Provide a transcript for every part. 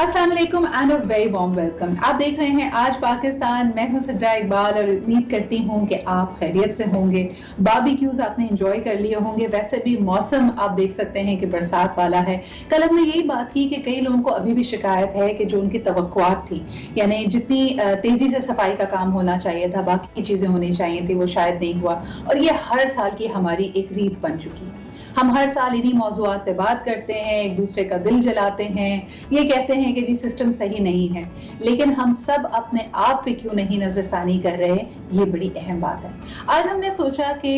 अस्सलाम वालेकुम and a very warm welcome. आप देख रहे हैं आज पाकिस्तान। मैं हूं सज्जा इकबाल और उम्मीद करती हूं कि आप खैरियत से होंगे। बारबेक्यूज आपने एंजॉय कर लिए होंगे। वैसे भी मौसम आप देख सकते हैं कि बरसात वाला है। कल हमने यही बात की कि कई लोगों को अभी भी शिकायत है कि जो उनकी तवक्कुआत थी, यानी जितनी तेजी से सफाई का काम होना चाहिए था, बाकी चीजें होनी चाहिए थी, वो शायद नहीं हुआ। और ये हर साल की हमारी एक रीत बन चुकी है। हम हर साल इन्हीं मौजूआत पे बात करते हैं, एक दूसरे का दिल जलाते हैं, ये कहते हैं कि जी सिस्टम सही नहीं है, लेकिन हम सब अपने आप पे क्यों नहीं नजरसानी कर रहे, ये बड़ी अहम बात है। आज हमने सोचा कि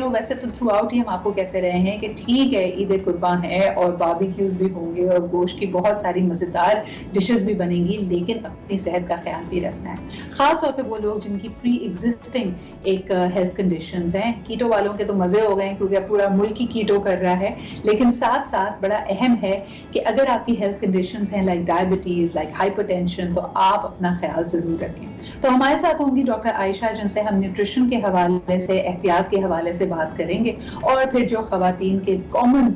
वैसे तो थ्रू आउट ही हम आपको कहते रहे हैं कि ठीक है, ईद कुर्बान है और बारबेक्यूज भी होंगे और गोश्त की बहुत सारी मजेदार डिशेस भी बनेंगी, लेकिन अपनी सेहत का ख्याल भी रखना है। खास तौर पे वो लोग जिनकी प्री एग्जिस्टिंग एक हेल्थ कंडीशंस हैं। कीटो वालों के तो मजे हो गए क्योंकि पूरा मुल्क ही कीटो कर रहा है, लेकिन साथ साथ बड़ा अहम है कि अगर आपकी हेल्थ कंडीशंस हैं लाइक डायबिटीज, लाइक हाइपरटेंशन, तो आप अपना ख्याल जरूर रखें। तो हमारे साथ होंगी डॉक्टर आयशा, जिनसे हम न्यूट्रिशन के हवाले से, एहतियात के हवाले से बात करेंगे, और फिर जो खवातीन के कॉमन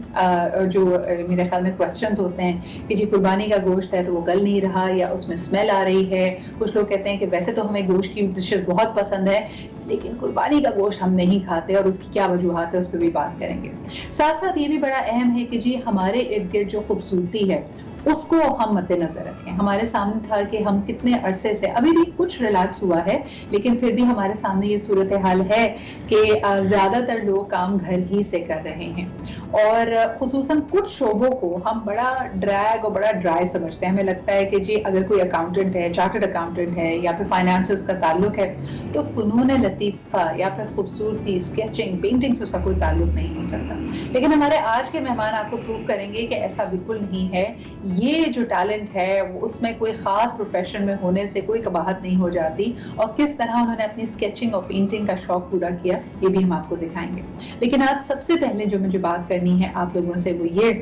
जो मेरे ख्याल में क्वेश्चंस होते हैं कि जी कुर्बानी का गोश्त है तो वो गल नहीं रहा या उसमें स्मेल आ रही है। कुछ लोग कहते हैं कि वैसे तो हमें गोश्त की डिशेस बहुत पसंद है, लेकिन कुर्बानी का गोश्त हम नहीं खाते, और उसकी क्या वजूहात है उस पर भी बात करेंगे। साथ साथ ये भी बड़ा अहम है कि जी हमारे इर्द गिर्द जो खूबसूरती है उसको हम मद्देनजर रखें। हमारे सामने था कि हम कितने अरसे से, अभी भी कुछ रिलैक्स हुआ है, लेकिन फिर भी हमारे सामने ये सूरत हाल है कि ज्यादातर लोग काम घर ही से कर रहे हैं, और खुसूसन कुछ शोबों को हम बड़ा ड्रैग और बड़ा ड्राई समझते हैं। हमें लगता है कि जी अगर कोई अकाउंटेंट है, चार्टर्ड अकाउंटेंट है, या फिर फाइनेंस से उसका ताल्लुक है, तो फनून लतीफ़ा या फिर खूबसूरती, स्केचिंग, पेंटिंग से उसका कोई ताल्लुक नहीं हो सकता। लेकिन हमारे आज के मेहमान आपको प्रूव करेंगे कि ऐसा बिल्कुल नहीं है। ये जो टैलेंट है वो उसमें कोई खास प्रोफेशन में होने से कोई कबाहत नहीं हो जाती, और किस तरह उन्होंने अपनी स्केचिंग और पेंटिंग का शौक पूरा किया, ये भी हम आपको दिखाएंगे। लेकिन आज सबसे पहले जो मुझे बात करनी है आप लोगों से वो ये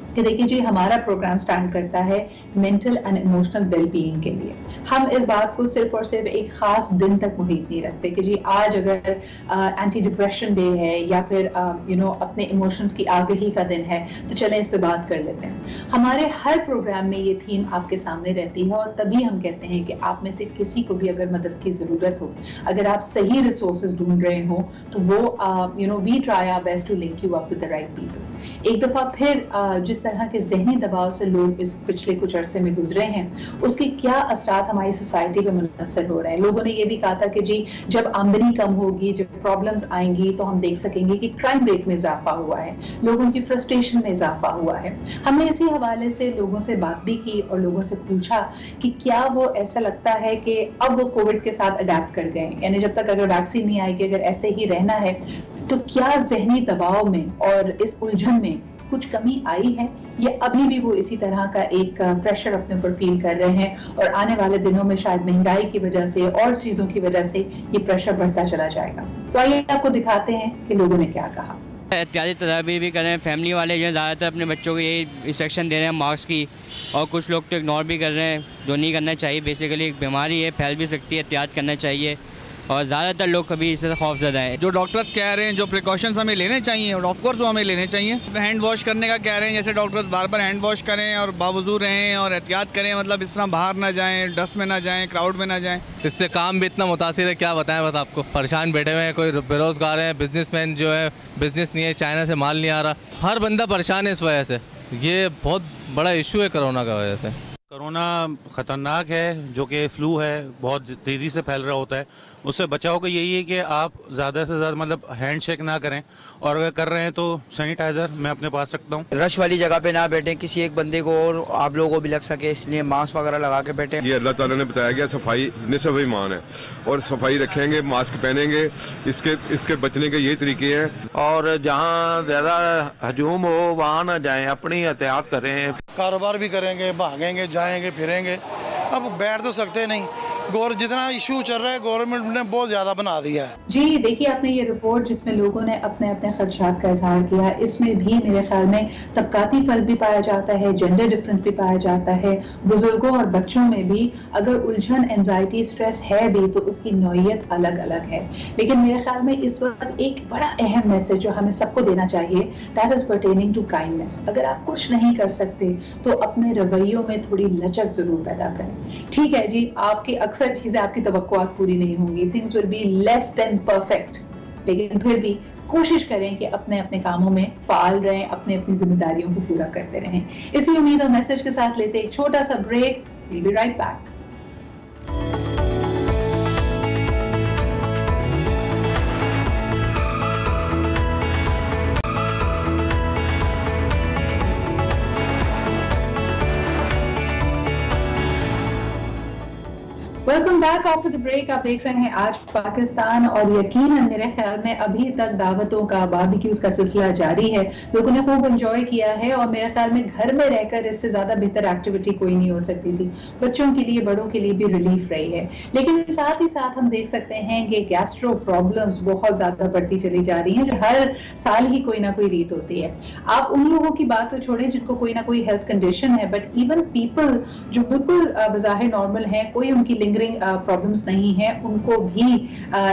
कि देखिए जी, हमारा प्रोग्राम स्टैंड करता है मेंटल एंड इमोशनल वेलबीइंग के लिए। हम इस बात को सिर्फ और सिर्फ एक खास दिन तक मुहित नहीं रखते कि जी आज अगर एंटी डिप्रेशन डे है या फिर अपने इमोशंस की आगही का दिन है तो चलें इस पे बात कर लेते हैं। हमारे हर प्रोग्राम में ये थीम आपके सामने रहती है, और तभी हम कहते हैं कि आप में से किसी को भी अगर मदद की ज़रूरत हो, अगर आप सही रिसोर्सेज ढूंढ रहे हो, तो वो we try our best to link you up with the right people. एक दफ़ा फिर जिस तरह के जहनी दबाव से लोग इस पिछले कुछ अरसे में गुजरे हैं, उसके क्या असरात हमारी सोसाइटी पे मुनसर हो रहे हैं। लोगों ने ये भी कहा था कि जी जब आमदनी कम होगी, जब प्रॉब्लम्स आएंगी, तो हम देख सकेंगे कि क्राइम रेट में इजाफा हुआ है, लोगों की फ्रस्ट्रेशन में इजाफा हुआ है। हमने इसी हवाले से लोगों से बात भी की और लोगों से पूछा कि क्या वो ऐसा लगता है कि अब वो कोविड के साथ अडेप्ट कर गए, यानी जब तक अगर वैक्सीन नहीं आएगी, अगर ऐसे ही रहना है, तो क्या जहनी दबाव में और इस उलझन में कुछ कमी आई है, या अभी भी वो इसी तरह का एक प्रेशर अपने ऊपर फील कर रहे हैं, और आने वाले दिनों में शायद महंगाई की वजह से और चीजों की वजह से ये प्रेशर बढ़ता चला जाएगा। तो आइए आपको दिखाते हैं कि लोगों ने क्या कहा। एहतियाती तदाबीर भी करें। फैमिली वाले जो ज़्यादातर अपने बच्चों को यही इंस्ट्रक्शन दे रहे हैं मास्क की, और कुछ लोग तो इग्नोर भी कर रहे हैं, जो नहीं करना चाहिए। बेसिकली एक बीमारी है, फैल भी सकती है, एहतियात करना चाहिए, और ज़्यादातर लोग कभी इससे खौफज़दा हैं। जो डॉक्टर्स कह रहे हैं, जो प्रिकॉशंस हमें लेने चाहिए, और ऑफ कोर्स वो हमें लेने चाहिए। हैंड वॉश करने का कह रहे हैं, जैसे डॉक्टर्स बार बार हैंड वॉश करें और बावजू रहें और एहतियात करें, मतलब इस तरह बाहर ना जाएं, डस्ट में ना जाएं, क्राउड में ना जाएं। इससे काम भी इतना मुतासिर है, क्या बताएं। बस आपको परेशान बैठे हुए हैं, कोई बेरोजगार हैं, बिजनेसमैन जो है बिजनेस नहीं है, चाइना से माल नहीं आ रहा, हर बंदा परेशान है इस वजह से। ये बहुत बड़ा इशू है कोरोना का वजह से। कोरोना ख़तरनाक है, जो कि फ्लू है, बहुत तेज़ी से फैल रहा होता है। उससे बचाव का यही है कि आप ज़्यादा से ज़्यादा मतलब हैंड शेक ना करें, और अगर कर रहे हैं तो सैनिटाइज़र मैं अपने पास रखता हूँ। रश वाली जगह पे ना बैठें, किसी एक बंदे को और आप लोगों को भी लग सके, इसलिए मास्क वगैरह लगा के बैठें। ये अल्लाह ताला ने बताया गया, सफाई निस्फ़ ईमान है, और सफाई रखेंगे, मास्क पहनेंगे, इसके बचने के ये तरीके हैं। और जहाँ ज़्यादा हजूम हो वहाँ ना जाएं, अपनी एहतियात करें। कारोबार भी करेंगे, भागेंगे, जाएंगे, फिरेंगे, अब बैठ तो सकते नहीं, जितना इशू चल रहा है गवर्नमेंट ने बहुत ज़्यादा बना दिया है। जी देखिए, आपने ये रिपोर्ट जिसमें लोगों ने अपने अपने खदशात का इजहार किया, इसमें भी मेरे ख्याल में तबकाती फर्क भी पाया जाता है, जेंडर डिफरेंस भी पाया जाता है। बुजुर्गों और बच्चों में भी अगर उलझन, एंजाइटी, स्ट्रेस है भी तो उसकी नौइयत अलग अलग है। लेकिन मेरे ख्याल में इस वक्त एक बड़ा अहम मैसेज जो हमें सबको देना चाहिए, that is pertaining to kindness. अगर आप कुछ नहीं कर सकते तो अपने रवैयों में थोड़ी लचक जरूर पैदा करें। ठीक है जी, आपकी अक्सर चीजें, आपकी तवक्कुआत पूरी नहीं होंगी, things will be less than perfect, लेकिन फिर भी कोशिश करें कि अपने अपने कामों में फाल रहें, अपने अपनी जिम्मेदारियों को पूरा करते रहें। इसी उम्मीद और मैसेज के साथ लेते एक छोटा सा break. We'll be right back. Welcome back after the break. आप देख रहे हैं आज पाकिस्तान, और यकीनन मेरे ख्याल में अभी तक दावतों का, बारबेक्यूज का सिलसिला जारी है। लोगों ने खूब एंजॉय किया है और मेरे ख्याल में घर में रहकर इससे ज्यादा बेहतर एक्टिविटी कोई नहीं हो सकती थी। बच्चों के लिए, बड़ों के लिए भी रिलीफ रही है। लेकिन साथ ही साथ हम देख सकते हैं कि गैस्ट्रो प्रॉब्लम्स बहुत ज्यादा बढ़ती चली जा रही हैं, जो हर साल ही कोई ना कोई रीत होती है। आप उन लोगों की बात तो छोड़ें जिनको कोई ना कोई हेल्थ कंडीशन है, बट इवन पीपल जो बिल्कुल बज़ाहिर नॉर्मल हैं, कोई उनकी प्रॉब्लम्स नहीं है, उनको भी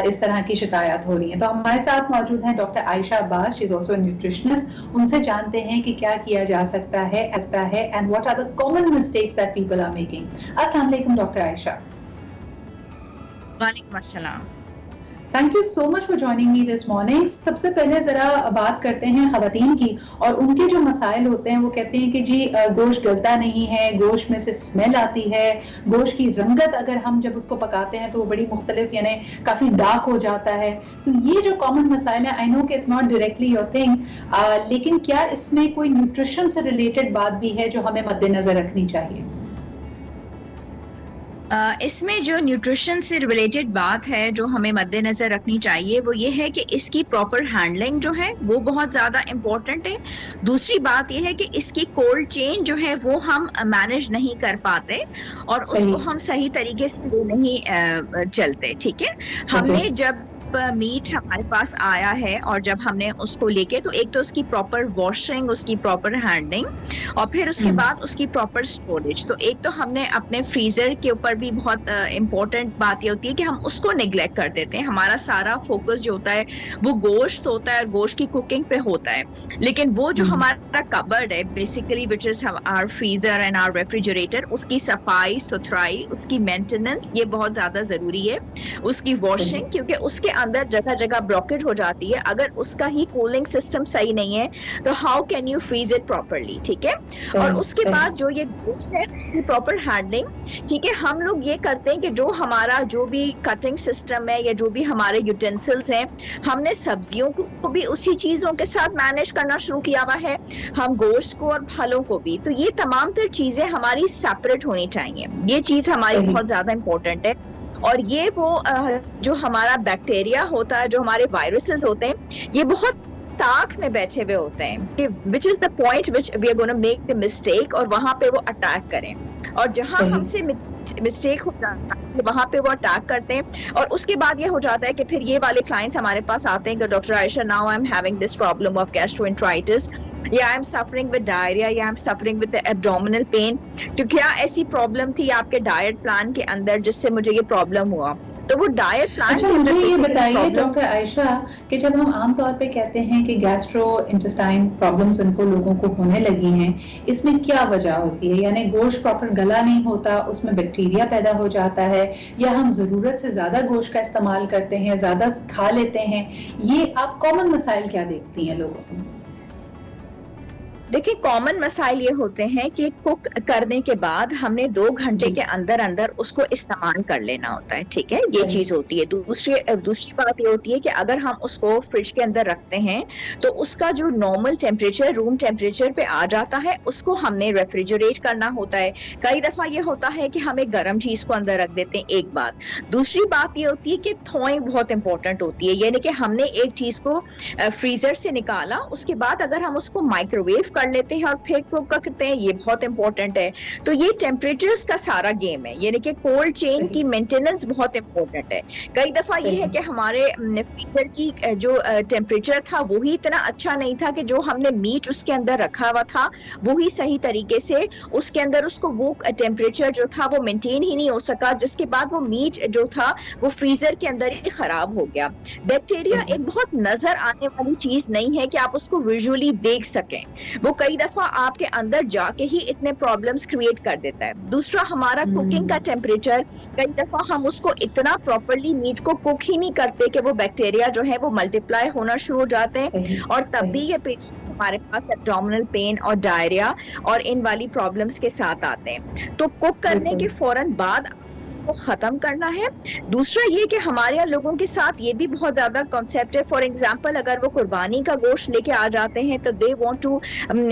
इस तरह की शिकायत हो रही है। तो हमारे साथ मौजूद हैं doctor Ayesha Abbas, she is also a nutritionist. उनसे जानते हैं कि क्या किया जा सकता है and what are the common mistakes that people are making. अस्सलाम वालेकुम डॉक्टर आयशा। वालेकुम अस्सलाम। Thank you so much for joining me this morning. सबसे पहले जरा बात करते हैं खवातीन की, और उनके जो मसाइल होते हैं। वो कहते हैं कि जी गोश्त गलता नहीं है, गोश्त में से स्मेल आती है, गोश्त की रंगत अगर हम जब उसको पकाते हैं तो वो बड़ी मुख्तलिफ, यानी काफी डार्क हो जाता है। तो ये जो कॉमन मसाइल है, आई नो कि it's not directly your thing, लेकिन क्या इसमें कोई न्यूट्रिशन से रिलेटेड बात भी है जो हमें मद्देनजर रखनी चाहिए? इसमें जो न्यूट्रिशन से रिलेटेड बात है जो हमें मद्देनजर रखनी चाहिए वो ये है कि इसकी प्रॉपर हैंडलिंग जो है वो बहुत ज़्यादा इम्पोर्टेंट है। दूसरी बात ये है कि इसकी कोल्ड चेन जो है वो हम मैनेज नहीं कर पाते और उसको हम सही तरीके से वो नहीं चलते। ठीक है, हमने जब मीट हमारे पास आया है और जब हमने उसको लेके, तो एक तो उसकी प्रॉपर वॉशिंग, उसकी प्रॉपर हैंडलिंग और फिर उसके बाद उसकी प्रॉपर स्टोरेज। तो एक तो हमने अपने फ्रीजर के ऊपर भी बहुत इम्पोर्टेंट बात ये होती है कि हम उसको निगलेक्ट कर देते हैं। हमारा सारा फोकस जो होता है वो गोश्त होता है और गोश्त की कुकिंग पे होता है, लेकिन वो जो हमारा कबर्ड है basically which is our freezer and our refrigerator, उसकी सफाई सुथराई, उसकी मेंटेनेंस ये बहुत ज्यादा जरूरी है। उसकी वॉशिंग, क्योंकि उसके अंदर जगह जगह ब्लॉकेज हो जाती है। अगर उसका ही कूलिंग सिस्टम सही नहीं है तो how can you freeze it properly. ठीक है, और उसके बाद जो ये गोश्त है उसकी प्रॉपर हैंडलिंग। ठीक है, हम लोग ये करते हैं कि जो हमारा जो भी कटिंग सिस्टम है या जो भी हमारे यूटेंसिल्स हैं, हमने सब्जियों को भी उसी चीजों के साथ मैनेज करना शुरू किया हुआ है, हम गोश्त को और फलों को भी। तो ये तमाम तर चीजें हमारी सेपरेट होनी चाहिए। ये चीज हमारी बहुत ज्यादा इंपॉर्टेंट है। और ये वो जो हमारा बैक्टीरिया होता है, जो हमारे वायरसेस होते हैं, ये बहुत ताक में बैठे हुए होते हैं कि which is the point which we are gonna make the mistake, और वहां पे वो अटैक करें। और जहां हमसे मिस्टेक हो जाता है वहां पे वो अटैक करते हैं। और उसके बाद ये हो जाता है कि फिर ये वाले क्लाइंट्स हमारे पास आते हैं कि doctor Ayesha, now I am having this problem of gastroenteritis, या I am suffering with diarrhoea, या I am suffering with abdominal pain. तो क्या ऐसी प्रॉब्लम थी आपके डाइट प्लान के अंदर जिससे मुझे ये प्रॉब्लम हुआ? तो वो डाइट प्लान। अच्छा, मुझे ये बताइए डॉक्टर आयशा कि जब हम आमतौर पे कहते हैं कि गैस्ट्रो इंटेस्टाइन प्रॉब्लम्स इनको लोगों को होने लगी हैं, इसमें क्या वजह होती है? यानी गोश्त प्रॉपर गला नहीं होता, उसमें बैक्टीरिया पैदा हो जाता है, या हम जरूरत से ज्यादा गोश्त का इस्तेमाल करते हैं, ज्यादा खा लेते हैं? ये आप कॉमन मसाइल क्या देखती हैं लोगों को? देखिए, कॉमन मसाइल ये होते हैं कि कुक करने के बाद हमने 2 घंटे के अंदर अंदर उसको इस्तेमाल कर लेना होता है। ठीक है, ये चीज होती है। दूसरी बात ये होती है कि अगर हम उसको फ्रिज के अंदर रखते हैं तो उसका जो नॉर्मल टेम्परेचर, रूम टेम्परेचर पे आ जाता है, उसको हमने रेफ्रिजरेट करना होता है। कई दफा ये होता है कि हम एक गर्म चीज को अंदर रख देते हैं, एक बात। दूसरी बात ये होती है कि थॉइंग बहुत इंपॉर्टेंट होती है, यानी कि हमने एक चीज को फ्रीजर से निकाला, उसके बाद अगर हम उसको माइक्रोवेव कर लेते हैं और फिर कुक करते हैं, ये बहुत इंपॉर्टेंट है। तो ये टेम्परेचर्स का सारा गेम है, यानी कि कोल्ड चेन की मेंटेनेंस बहुत इंपॉर्टेंट है। कई दफा ये है कि हमारे फ्रीजर की जो टेम्परेचर था वो ही इतना अच्छा नहीं था कि जो हमने मीट उसके अंदर रखा हुआ था वो ही सही तरीके से उसके अंदर उसको वो टेम्परेचर जो था वो मेंटेन ही नहीं हो सका, जिसके बाद वो मीट जो था वो फ्रीजर के अंदर ही खराब हो गया। बैक्टीरिया एक बहुत नजर आने वाली चीज नहीं है कि आप उसको विजुअली देख सकें, वो कई दफा आपके अंदर जाके ही इतने प्रॉब्लम्स क्रिएट कर देता है। दूसरा, हमारा कुकिंग का टेम्परेचर, कई दफा हम उसको इतना प्रॉपरली मीट को कुक ही नहीं करते कि वो बैक्टीरिया जो है वो मल्टीप्लाई होना शुरू हो जाते हैं और तब भी ये पेशेंट हमारे पास एब्डोमिनल पेन और डायरिया और इन वाली प्रॉब्लम्स के साथ आते हैं। तो कुक करने के फौरन बाद को खत्म करना है। दूसरा ये कि हमारे यहाँ लोगों के साथ ये भी बहुत ज्यादा कॉन्सेप्ट है। फॉर एग्जांपल, अगर वो कुर्बानी का गोश्त लेके आ जाते हैं तो they want to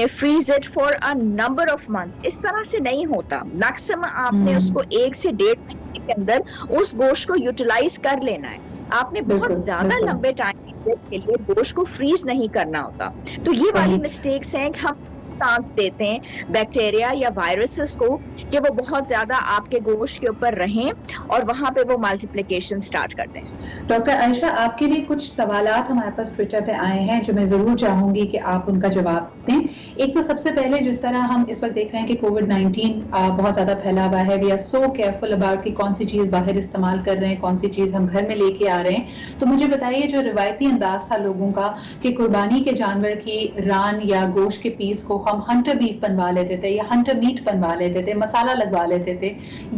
freeze it for a number of months. इस तरह से नहीं होता। मैक्सिमम आपने उसको 1 से 1.5 महीने के अंदर उस गोश्त को यूटिलाइज कर लेना है। आपने बहुत ज्यादा लंबे टाइम के लिए गोश्त को फ्रीज नहीं करना होता। तो ये वाली मिस्टेक्स हैं कि हम चांस देते हैं बैक्टीरिया या वायरसेस को कि वो बहुत ज्यादा आपके गोश्त के ऊपर रहें और वहां पे वो मल्टीप्लिकेशन स्टार्ट कर दें। डॉक्टर आयशा, आपके लिए कुछ सवालात हमारे पास ट्विटर पे आए हैं जो मैं जरूर चाहूंगी कि आप उनका जवाब दें। एक तो सबसे पहले, जिस तरह हम इस वक्त देख रहे हैं कि कोविड-19 बहुत ज्यादा फैला हुआ है, we are so careful about कि कौन सी चीज बाहर इस्तेमाल कर रहे हैं, कौन सी चीज हम घर में लेके आ रहे हैं। तो मुझे बताइए, जो रिवायती अंदाज था लोगों का कि कुर्बानी के जानवर की रान या गोश्त के पीस को हम हंटर बीफ बनवा लेते थे या हंटर मीट बनवा लेते थे, मसाला लगवा लेते थे,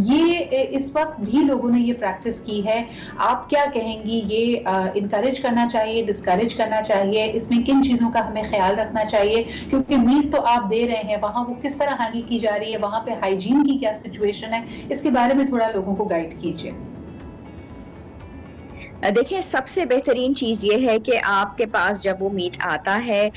ये इस वक्त भी लोगों ने ये प्रैक्टिस की है। आप क्या कहेंगी, ये इनकरेज करना चाहिए, डिस्करेज करना चाहिए? इसमें किन चीजों का हमें ख्याल रखना चाहिए? क्योंकि मीट तो आप दे रहे हैं, वहां वो किस तरह हैंडल की जा रही है, वहां पे हाइजीन की क्या सिचुएशन है, इसके बारे में थोड़ा लोगों को गाइड कीजिए। देखिए, सबसे बेहतरीन चीज़ ये है कि आपके पास जब वो मीट आता है,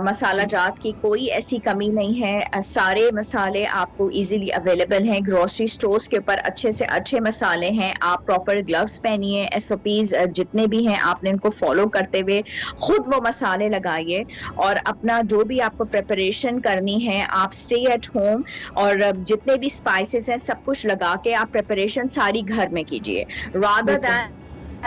मसाला जात की कोई ऐसी कमी नहीं है। सारे मसाले आपको इजीली अवेलेबल हैं ग्रोसरी स्टोर्स के ऊपर। अच्छे से अच्छे मसाले हैं। आप प्रॉपर ग्लव्स पहनिए, SOPs जितने भी हैं आपने उनको फॉलो करते हुए खुद वो मसाले लगाइए और अपना जो भी आपको प्रिपरेशन करनी है आप स्टे एट होम और जितने भी स्पाइसेस हैं सब कुछ लगा के आप प्रिपरेशन सारी घर में कीजिए रादर दैन।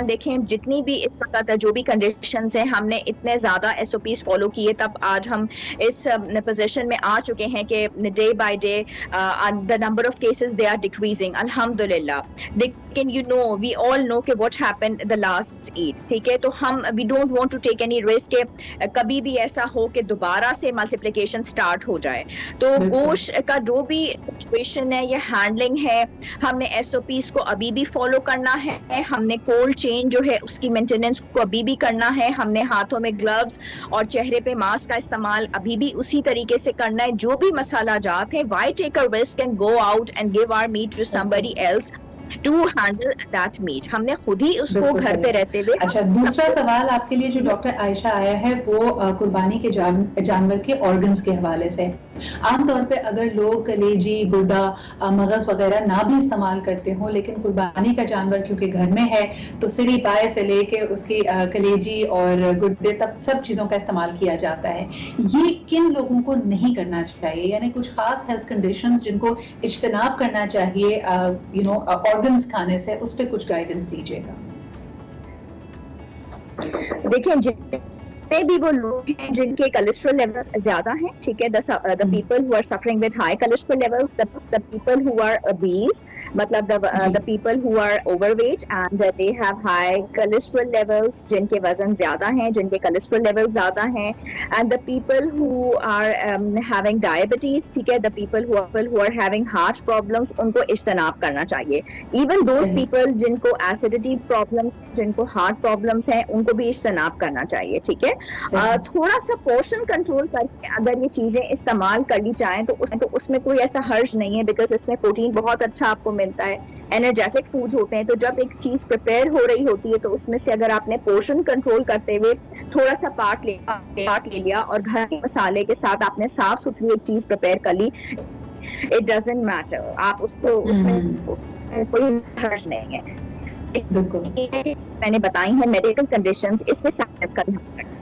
देखें, जितनी भी इस वक्त जो भी कंडीशंस हैं, हमने इतने ज्यादा SOPs फॉलो किए, तब आज हम इस पोजीशन में आ चुके हैं कि day by day the number of cases they are decreasing, अल्हम्दुलिल्लाह। लेकिन you know, we all know कि what happened the last Eid, ठीक है? तो हम we don't want to take any risk के कभी भी ऐसा हो कि दोबारा से मल्टीप्लिकेशन स्टार्ट हो जाए। तो गोश्त का जो भी सिचुएशन है या हैंडलिंग है, हमने SOPs को अभी भी फॉलो करना है। हमने कोल्ड चेन जो है उसकी मेंटेनेंस को अभी भी करना है। हमने हाथों में ग्लव्स और चेहरे पे मास्क का इस्तेमाल अभी भी उसी तरीके से करना है। जो भी मसाला जात है, why take a risk and go out and give our meat to somebody else to handle that meat. हमने खुद ही उसको घर पे रहते हुए। अच्छा, दूसरा सवाल आपके लिए जो डॉक्टर आयशा आया है वो कुर्बानी के जानवर के ऑर्गन्स के हवाले से। आमतौर पे अगर लोग कलेजी, गुर्दा, मगज वगैरह ना भी इस्तेमाल करते हो, लेकिन कुर्बानी का जानवर क्योंकि घर में है तो सिरी पाए से लेके उसकी कलेजी और गुर्दे तक सब चीजों का इस्तेमाल किया जाता है। ये किन लोगों को नहीं करना चाहिए? यानी कुछ खास हेल्थ कंडीशंस जिनको इज्तनाब करना चाहिए ऑर्गन्स खाने से, उस पे कुछ गाइडेंस दीजिएगा। देखिए, भी वो लोग हैं जिनके कोलेस्ट्रॉल लेवल्स ज्यादा हैं, ठीक है? The people who are suffering with high cholesterol levels, the people who are obese, मतलब the people who are overweight and they have high cholesterol levels, जिनके वजन ज्यादा हैं, जिनके कोलेस्ट्रॉल लेवल्स ज्यादा हैं, and the people who are having diabetes, ठीक है? The people who are having heart problems, उनको इज्तनाब करना चाहिए। इवन दोज पीपल जिनको एसिडिटी प्रॉब्लम्स, जिनको हार्ट प्रॉब्लम्स हैं, उनको भी इज्तनाब करना चाहिए, ठीक है? थोड़ा सा पोर्शन कंट्रोल करके अगर ये चीजें इस्तेमाल कर ली जाएं तो उसमें कोई ऐसा हर्ज नहीं है, बिकॉज इसमें प्रोटीन बहुत अच्छा आपको मिलता है, एनर्जेटिक फूड्स होते हैं। तो जब एक चीज प्रिपेयर हो रही होती है तो उसमें से अगर आपने पोर्शन कंट्रोल करते हुए थोड़ा सा पार्ट ले लिया और घर के मसाले के साथ आपने साफ सुथरी एक चीज प्रिपेयर कर ली, इट डजंट मैटर, आप उसको उसमें कोई हर्ज नहीं है। मैंने बताई है मेडिकल कंडीशंस, इसमें साइंस का ध्यान रखें।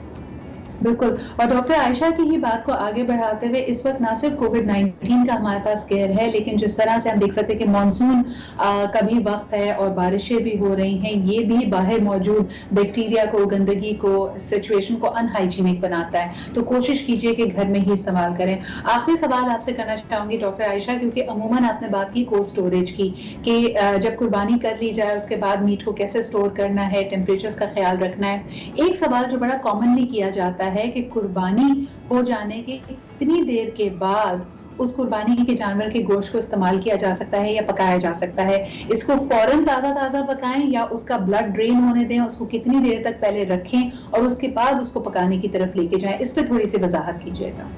बिल्कुल। और डॉक्टर आयशा की ही बात को आगे बढ़ाते हुए इस वक्त ना सिर्फ कोविड-19 का हमारे पास केयर है, लेकिन जिस तरह से हम देख सकते हैं कि मानसून का भी वक्त है और बारिशें भी हो रही हैं, ये भी बाहर मौजूद बैक्टीरिया को, गंदगी को, सिचुएशन को अनहाइजीनिक बनाता है। तो कोशिश कीजिए कि घर में ही इस्तेमाल करें। आखिरी सवाल आपसे करना चाहूंगी डॉक्टर आयशा, क्योंकि अमूमन आपने बात की कोल्ड स्टोरेज की कि जब कुर्बानी कर ली जाए उसके बाद मीट को कैसे स्टोर करना है, टेम्परेचर्स का ख्याल रखना है। एक सवाल जो बड़ा कॉमनली किया जाता है कि कुर्बानी हो जाने के कितनी देर के बाद उस कुर्बानी के जानवर के गोश्त को इस्तेमाल किया जा सकता है या पकाया जा सकता है। इसको फौरन ताज़ा पकाएं या उसका ब्लड ड्रेन होने दें, उसको कितनी देर तक पहले रखें और उसके बाद उसको पकाने की तरफ लेके जाएं, इस पे थोड़ी सी वजाहत कीजिएगा।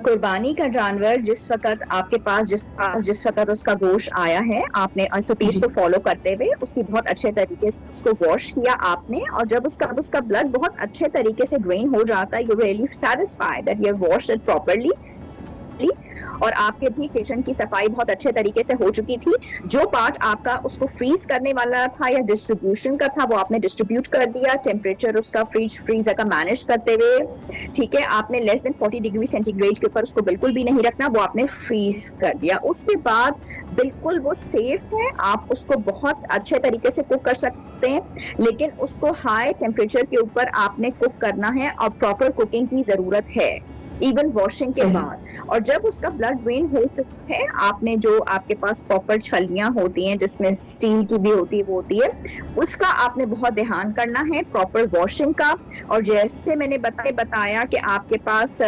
कुर्बानी का जानवर जिस वक्त आपके पास जिस वक्त उसका गोश्त आया है, आपने SOPs को फॉलो करते हुए उसकी बहुत अच्छे तरीके से उसको वॉश किया आपने, और जब उसका ब्लड बहुत अच्छे तरीके से ड्रेन हो जाता है, you really satisfied that you have washed it properly, और आपके भी किचन की सफाई बहुत अच्छे तरीके से हो चुकी थी। जो पार्ट आपका उसको फ्रीज करने वाला था या डिस्ट्रीब्यूशन का था, वो आपने डिस्ट्रीब्यूट कर दिया, टेम्परेचर उसका फ्रीजर का मैनेज करते हुए, ठीक है। आपने लेस देन 40 डिग्री सेंटीग्रेड के ऊपर उसको बिल्कुल भी नहीं रखना, वो आपने फ्रीज कर दिया। उसके बाद बिल्कुल वो सेफ है, आप उसको बहुत अच्छे तरीके से कुक कर सकते हैं, लेकिन उसको हाई टेम्परेचर के ऊपर आपने कुक करना है और प्रॉपर कुकिंग की जरूरत है, इवन वॉशिंग के बाद। और जब उसका ब्लड ड्रेन हो चुका है, आपने जो आपके पास प्रॉपर छलनियां होती हैं जिसमें स्टील की भी होती है, वो होती है, उसका आपने बहुत ध्यान करना है, प्रॉपर वॉशिंग का। और जैसे मैंने बताया कि आपके पास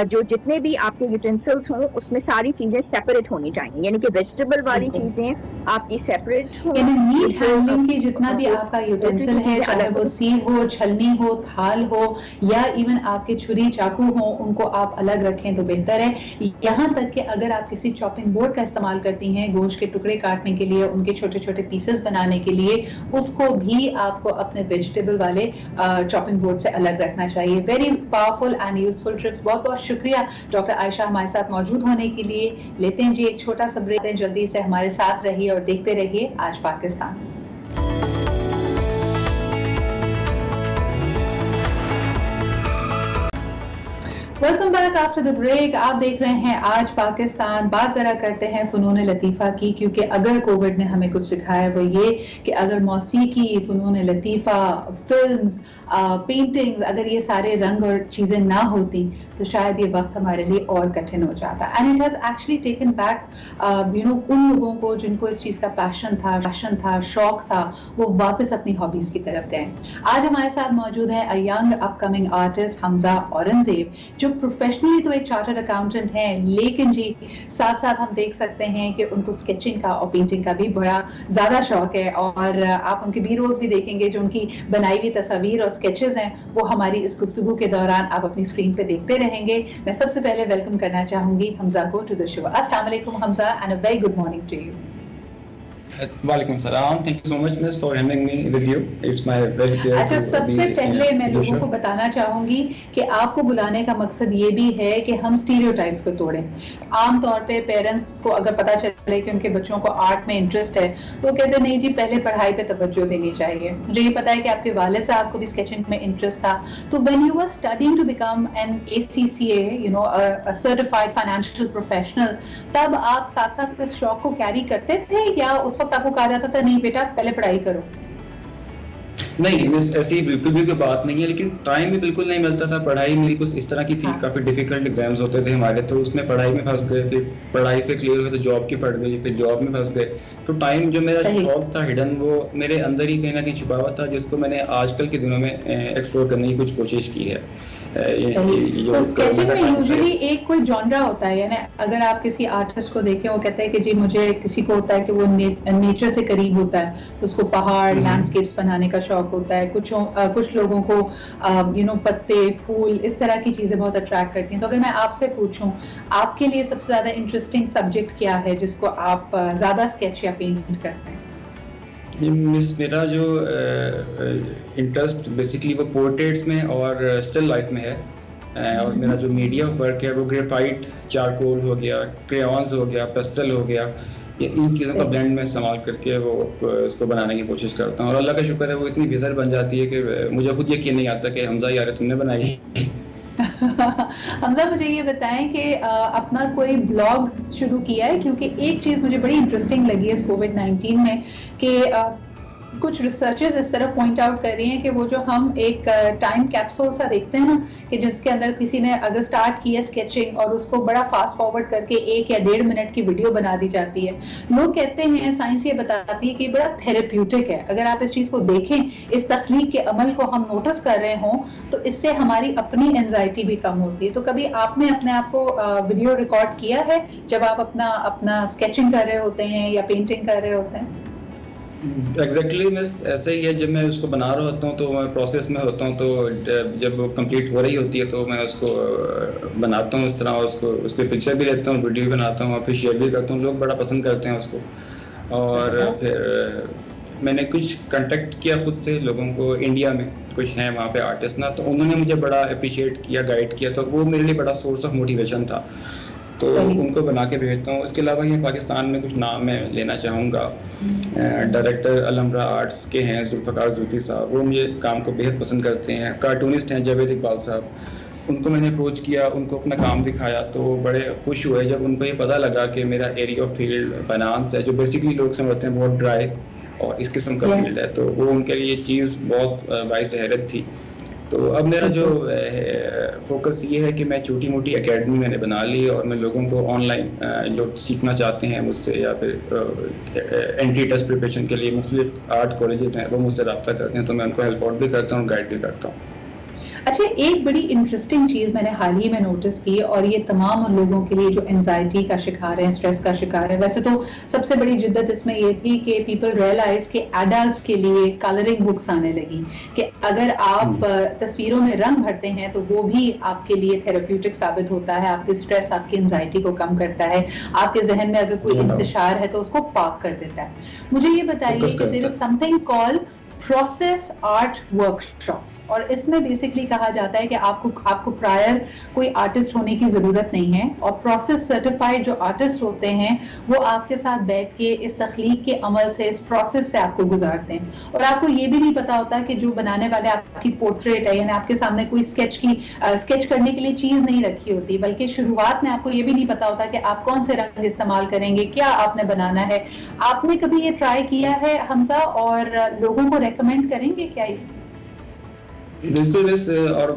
जो जितने भी आपके यूटेंसिल्स हों उसमें सारी चीजें सेपरेट होनी चाहिए, यानी कि वेजिटेबल वाली चीजें आपकी सेपरेट हो, यानी मीट हैंडलिंग की जितना भी आपका यूटेंसिल है, चाहे वो सीव हो, छलनी हो, थाल हो या इवन आपके छुरी चाकू हो, उनको आप अलग रखें तो बेहतर है। यहाँ तक कि अगर आप किसी चॉपिंग बोर्ड का इस्तेमाल करती हैं गोश्त के टुकड़े काटने के लिए, उनके छोटे छोटे पीसेस बनाने के लिए, उसको भी आपको अपने वेजिटेबल वाले चॉपिंग बोर्ड से अलग रखना चाहिए। Very powerful and useful trips. बहुत बहुत शुक्रिया डॉक्टर आयशा हमारे साथ मौजूद होने के लिए। लेते हैं जी एक छोटा सा ब्रेक, जल्दी से हमारे साथ रहिए और देखते रहिए आज Pakistan. Welcome back after the break. आप देख रहे हैं आज पाकिस्तान। बात जरा करते हैं फनून लतीफ़ा की, क्योंकि अगर कोविड ने हमें कुछ सिखाया वो ये कि अगर मौसीकी, फनून लतीफ़ा, फिल्म्स, पेंटिंग्स, अगर ये सारे रंग और चीज़ें ना होती तो शायद ये वक्त हमारे लिए और कठिन हो जाता। And it has actually taken back उन लोगों को जिनको इस चीज़ का पैशन था, शौक था, वो वापस अपनी हॉबीज़ की तरफ गए। आज हमारे साथ मौजूद है a young upcoming artist Hamza Aurangzeb, जो प्रोफेशनली तो एक चार्टर्ड अकाउंटेंट हैं, लेकिन जी साथ साथ हम देख सकते हैं कि उनको स्केचिंग का और पेंटिंग का भी बड़ा ज़्यादा शौक है। और आप उनके बी रोल्स भी देखेंगे, जो उनकी बनाई हुई तस्वीर और स्केचेस हैं वो हमारी इस गुफ्तगू के दौरान आप अपनी स्क्रीन पे देखते रहेंगे। मैं सबसे पहले वेलकम करना चाहूंगी हमजा को टू द शो। अस्सलाम वालेकुम Hamza and a very good morning to you. वालेकुम सलाम, thank you so much miss for having me with you, it's my very pleasure. अच्छा, सबसे पहले मैं लोगों को बताना चाहूंगी कि आपको बुलाने का मकसद ये भी है कि हम स्टीरियोटाइप्स को तोड़ें। आमतौर पे पेरेंट्स को अगर पता चले कि उनके बच्चों को आर्ट में इंटरेस्ट है तो कहते नहीं जी पहले पढ़ाई पे तवज्जो देनी चाहिए। मुझे ये पता है कि आपके वालिद साहब को भी स्केचिंग में इंटरेस्ट था, तो when you were studying to become an ACCA, you know a certified financial professional, तब आप साथ साथ इस शौक को कैरी करते थे या उस वक्त आपको कहा जाता था नहीं बेटा पहले पढ़ाई करो? नहीं मिस, ऐसी बिल्कुल भी कोई बात नहीं है, लेकिन टाइम भी बिल्कुल नहीं मिलता था। पढ़ाई मेरी कुछ इस तरह की थी, काफी डिफिकल्ट एग्जाम्स होते थे हमारे, तो उसमें पढ़ाई में फंस गए, फिर पढ़ाई से क्लियर हुए तो जॉब की पड़ गई, फिर जॉब में फंस गए। तो टाइम जो मेरा शौक था हिडन, वो मेरे अंदर ही कहीं ना कहीं छुपा हुआ था, जिसको मैंने आजकल के दिनों में एक्सप्लोर करने की कुछ कोशिश की है। तो स्केचिंग में यूजुअली एक कोई जॉनरा होता है, यानी अगर आप किसी आर्टिस्ट को देखें वो कहता है कि जी मुझे, किसी को होता है कि वो नेचर से करीब होता है तो उसको पहाड़, लैंडस्केप्स बनाने का शौक होता है, कुछ लोगों को पत्ते, फूल, इस तरह की चीजें बहुत अट्रैक्ट करती हैं। तो अगर मैं आपसे पूछूं आपके लिए सबसे ज्यादा इंटरेस्टिंग सब्जेक्ट क्या है जिसको आप ज्यादा स्केच या पेंट करते हैं? मिस, मेरा जो इंटरेस्ट बेसिकली वो पोर्ट्रेट्स में और स्टिल लाइफ में है। और मेरा जो मीडिया वर्क है वो ग्रेफाइट, चारकोल हो गया, क्रेयॉन्स हो गया, पेस्टल हो गया, ये इन चीज़ों का ब्लेंड में इस्तेमाल करके वो इसको बनाने की कोशिश करता हूँ और अल्लाह का शुक्र है वो इतनी बेहतर बन जाती है कि मुझे खुद यकीन नहीं आता कि हमजा यार तुमने बनाई। हमजा मुझे ये बताएं कि अपना कोई ब्लॉग शुरू किया है, क्योंकि एक चीज़ मुझे बड़ी इंटरेस्टिंग लगी है इस कोविड-19 में कि कुछ रिसर्चर्स इस तरह पॉइंट आउट कर रही हैं कि वो जो हम एक टाइम कैप्सूल सा देखते हैं ना कि जिसके अंदर किसी ने अगर स्टार्ट किया स्केचिंग और उसको बड़ा फास्ट फॉरवर्ड करके 1 या 1.5 मिनट की वीडियो बना दी जाती है, लोग कहते हैं, साइंस ये बताती है कि बड़ा थेरेप्यूटिक है। अगर आप इस चीज़ को देखें, इस तख्लीक के अमल को हम नोटिस कर रहे हों तो इससे हमारी अपनी एंजाइटी भी कम होती है। तो कभी आपने अपने आप को वीडियो रिकॉर्ड किया है जब आप अपना स्केचिंग कर रहे होते हैं या पेंटिंग कर रहे होते हैं? एग्जैक्टली मिस ऐसे ही है। जब मैं उसको बना रहा होता हूँ तो मैं प्रोसेस में होता हूँ, तो जब वो कंप्लीट हो रही होती है तो मैं उसको बनाता हूँ इस तरह, उसको उसके पिक्चर भी लेता हूँ, वीडियो भी बनाता हूँ और फिर शेयर भी करता हूँ। लोग बड़ा पसंद करते हैं उसको। और फिर मैंने कुछ कांटेक्ट किया खुद से लोगों को, इंडिया में कुछ हैं वहाँ पे आर्टिस्ट ना, तो उन्होंने मुझे बड़ा अप्रिशिएट किया, गाइड किया, तो वो मेरे लिए बड़ा सोर्स ऑफ मोटिवेशन था। तो उनको बना के भेजता हूँ। उसके अलावा ये पाकिस्तान में कुछ नाम मैं लेना चाहूँगा। डायरेक्टर अलमरा आर्ट्स के हैं जुल्फ़कार ज़ुल्फ़ी साहब, वो मुझे काम को बेहद पसंद करते हैं। कार्टूनिस्ट हैं जावेद इकबाल साहब, उनको मैंने अप्रोच किया, उनको अपना काम दिखाया तो बड़े खुश हुए जब उनको ये पता लगा कि मेरा एरिया ऑफ फील्ड फाइनेंस है, जो बेसिकली लोग समझते हैं बहुत ड्राई और इस किस्म का फील्ड है, तो वो उनके लिए ये चीज़ बहुत बाइस हैरत थी। तो अब मेरा जो फोकस ये है कि मैं छोटी मोटी एकेडमी मैंने बना ली और मैं लोगों को ऑनलाइन जो सीखना चाहते हैं मुझसे या फिर एंट्री टेस्ट प्रिपरेशन के लिए मुख्तलिफ आर्ट कॉलेजेस हैं वो मुझसे रब्ता करते हैं, तो मैं उनको हेल्प आउट भी करता हूँ, गाइड भी करता हूँ। अच्छा, एक बड़ी इंटरेस्टिंग चीज़ मैंने हाल ही में नोटिस की और ये तमाम उन लोगों के लिए जो एंजाइटी का शिकार है, स्ट्रेस का शिकार है। वैसे तो सबसे बड़ी जिद्दत इसमें ये थी कि पीपल रियलाइज कि एडल्ट्स के लिए कलरिंग बुक्स आने लगी कि अगर आप तस्वीरों में रंग भरते हैं तो वो भी आपके लिए थेरेप्यूटिक साबित होता है, आपकी स्ट्रेस, आपकी एंजाइटी को कम करता है, आपके जहन में अगर कोई इंतशार है तो उसको पाक कर देता है। मुझे ये बताइए कि there is something called process art workshops, और इसमें बेसिकली कहा जाता है कि आपको प्रायर कोई आर्टिस्ट होने की ज़रूरत नहीं है और प्रोसेस सर्टिफाइड जो आर्टिस्ट होते हैं वो आपके साथ बैठ के इस तख्लीक के अमल से, इस प्रोसेस से आपको गुजारते हैं। और आपको ये भी नहीं पता होता कि जो बनाने वाले आपकी पोर्ट्रेट है, यानी आपके सामने कोई स्केच करने के लिए चीज़ नहीं रखी होती, बल्कि शुरुआत में आपको ये भी नहीं पता होता कि आप कौन से रंग इस्तेमाल करेंगे, क्या आपने बनाना है। आपने कभी ये ट्राई किया है हमजा, और लोगों को रेकमेंड करेंगे क्या? बिल्कुल बस, और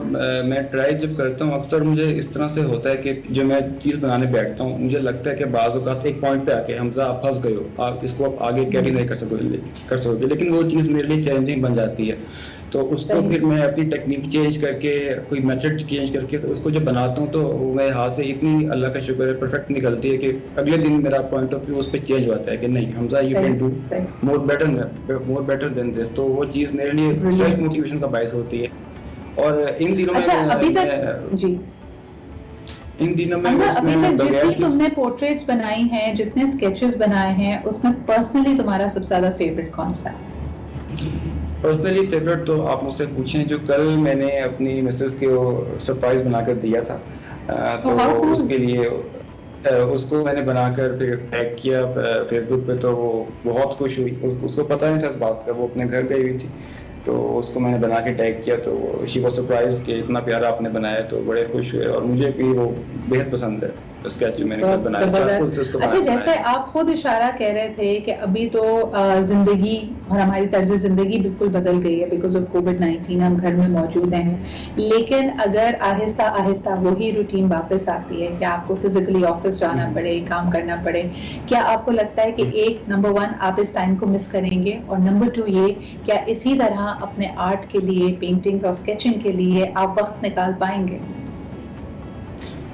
मैं ट्राई जब करता हूँ अक्सर मुझे इस तरह से होता है कि जो मैं चीज़ बनाने बैठता हूँ मुझे लगता है कि बाज़ औक़ात एक पॉइंट पे आके हमजा आप फंस गए हो, आप इसको आप आगे कैरी नहीं कर सकोगे, लेकिन वो चीज़ मेरे लिए चैलेंजिंग बन जाती है। तो उसको फिर मैं अपनी टेक्निक चेंज करके, कोई मेथड चेंज करके, तो उसको जब बनाता हूँ तो मेरे हाथ से इतनी अल्लाह का शुक्र है परफेक्ट निकलती है कि अगले दिन मेरा पॉइंट ऑफ व्यू उस पर चेंज होता है कि नहीं Hamza you can do more better than this. तो वो चीज़ मेरे लिए सेल्फ मोटिवेशन का बायस होती है। और इन दिनों में जितनी तुमने पोर्ट्रेट्स बनाई हैं, जितने स्केचेस बनाए हैं, उसमें पर्सनली तुम्हारा सबसे ज्यादा फेवरेट कौन सा है? पर्सनली फेवरेट तो आप मुझसे पूछें, जो कल मैंने अपनी मिसेस के वो सरप्राइज बनाकर दिया था, तो उसके लिए उसको मैंने बनाकर फिर टैग किया फेसबुक पे, तो वो बहुत खुश हुई। उसको पता नहीं था इस बात का, वो अपने घर गई हुई थी, तो उसको मैंने बना के टैग किया, तो शी वाज सरप्राइज कि इतना प्यारा आपने बनाया, तो बड़े खुश हुए। और मुझे भी वो बेहद पसंद है स्केच जो मैंने कल बनाया था। अच्छा, जैसे आप खुद इशारा कह रहे थे कि अभी तो जिंदगी और हमारी तर्ज जिंदगी बिल्कुल बदल गई है बिकॉज ऑफ कोविड-19, हम घर में मौजूद हैं, लेकिन अगर आहिस्ता आहिस्ता वही रूटीन वापस आती है कि आपको फिजिकली ऑफिस जाना पड़े, काम करना पड़े, क्या आपको लगता है कि एक नंबर 1 आप इस टाइम को मिस करेंगे, और नंबर 2 ये क्या इसी तरह अपने आर्ट के लिए, पेंटिंग्स और स्केचिंग के लिए आप वक्त निकाल पाएंगे?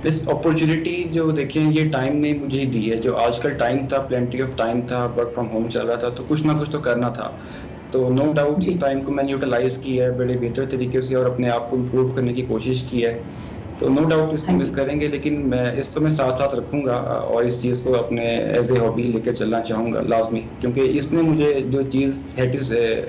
इस अपॉर्चुनिटी जो देखें ये टाइम ने मुझे ही दी है। जो आजकल टाइम था, प्लेंटी ऑफ टाइम था, वर्क फ्रॉम होम चल रहा था, तो कुछ ना कुछ तो करना था। तो नो डाउट इस टाइम को मैंने यूटिलाइज किया है बड़े बेहतर तरीके से और अपने आप को इम्प्रूव करने की कोशिश की है। तो नो डाउट इसको मिस करेंगे, लेकिन मैं साथ साथ रखूंगा और इस चीज़ को अपने एज ए हॉबी लेकर चलना चाहूँगा लाजमी, क्योंकि इसने मुझे जो चीज़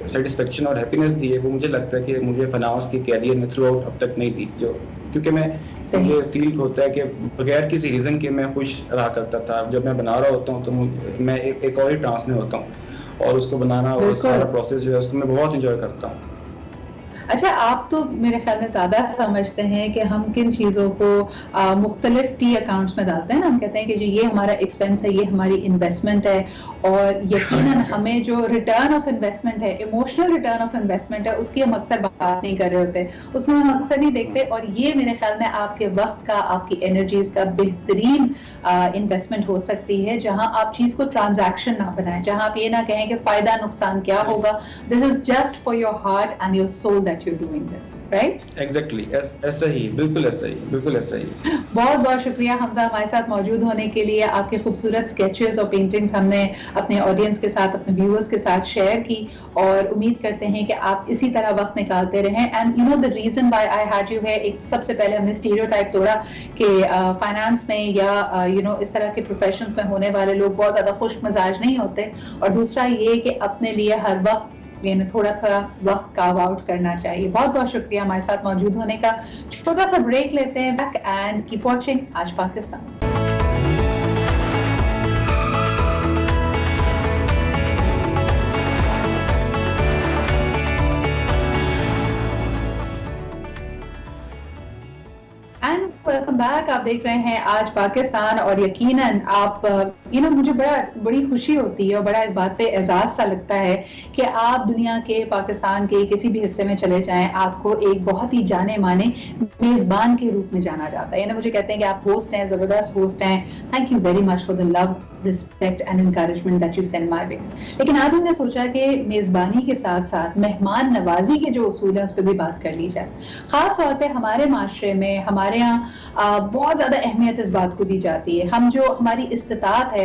सेटिस्फेक्शन और हैप्पीनेस दी है वो मुझे लगता है कि मुझे फनास के कैरियर में थ्रू आउट अब तक नहीं दी, जो क्योंकि मुझे फील होता है कि बगैर किसी रीज़न के मैं खुश रहा करता था। जब मैं बना रहा होता हूँ तो मैं एक और ही ट्रांस में होता हूँ और उसको बनाना और सारा प्रोसेस जो है उसको मैं बहुत इंजॉय करता हूँ। अच्छा, आप तो मेरे ख्याल में ज़्यादा समझते हैं कि हम किन चीज़ों को मुख्तलिफ टी अकाउंट्स में डालते हैं ना। हम कहते हैं कि जो ये हमारा एक्सपेंस है, ये हमारी इन्वेस्टमेंट है, और यकीनन हमें जो रिटर्न ऑफ इन्वेस्टमेंट है, इमोशनल रिटर्न ऑफ इन्वेस्टमेंट है, उसकी हम अक्सर बात नहीं कर रहे होते, उसमें हम अक्सर नहीं देखते। और ये मेरे ख्याल में आपके वक्त का, आपकी एनर्जीज का बेहतरीन इन्वेस्टमेंट हो सकती है, जहां आप चीज़ को ट्रांजैक्शन ना बनाएं, जहां आप ये ना कहें कि फ़ायदा नुकसान क्या होगा। This is just for your heart and your soul that you're doing this, right? Exactly, ऐसा ही, बिल्कुल ऐसा ही, बिल्कुल ऐसा ही। बहुत बहुत शुक्रिया हमजा हमारे साथ मौजूद होने के लिए। आपके खूबसूरत स्केचेस और पेंटिंग्स हमने अपने ऑडियंस के साथ, अपने व्यूअर्स के साथ शेयर की, और उम्मीद करते हैं कि आप इसी तरह वक्त निकालते रहें। And you know the reason why I had you है, एक सबसे पहले हमने स्टीरियोटाइप तोड़ा कि फाइनेंस में या यू नो इस तरह के प्रोफेशंस में होने वाले लोग बहुत ज्यादा खुश मिजाज नहीं होते, और दूसरा ये कि अपने लिए हर वक्त थोड़ा थोड़ा वक्त कार्व आउट करना चाहिए। बहुत बहुत शुक्रिया हमारे साथ मौजूद होने का। छोटा सा ब्रेक लेते हैं, बैक एंड कीप वॉचिंग आज पाकिस्तान। Welcome back. आप देख रहे हैं आज पाकिस्तान, और यकीनन आप मुझे बड़ी खुशी होती है और बड़ा इस बात पे एजाज सा लगता है कि आप दुनिया के, पाकिस्तान के किसी भी हिस्से में चले जाएं, आपको एक बहुत ही जाने माने मेजबान के रूप में जाना जाता है। मुझे कहते हैं कि आप होस्ट हैं, जबरदस्त होस्ट हैं। Thank you very much for the love, respect and encouragement that you send my way. लेकिन आज हमने सोचा कि मेजबानी के साथ साथ मेहमान नवाजी के जो उसूल हैं उस पर भी बात कर ली जाए। खास तौर पे हमारे माशरे में, हमारे यहाँ बहुत ज्यादा अहमियत इस बात को दी जाती है। हम जो हमारी इस्तिताअत है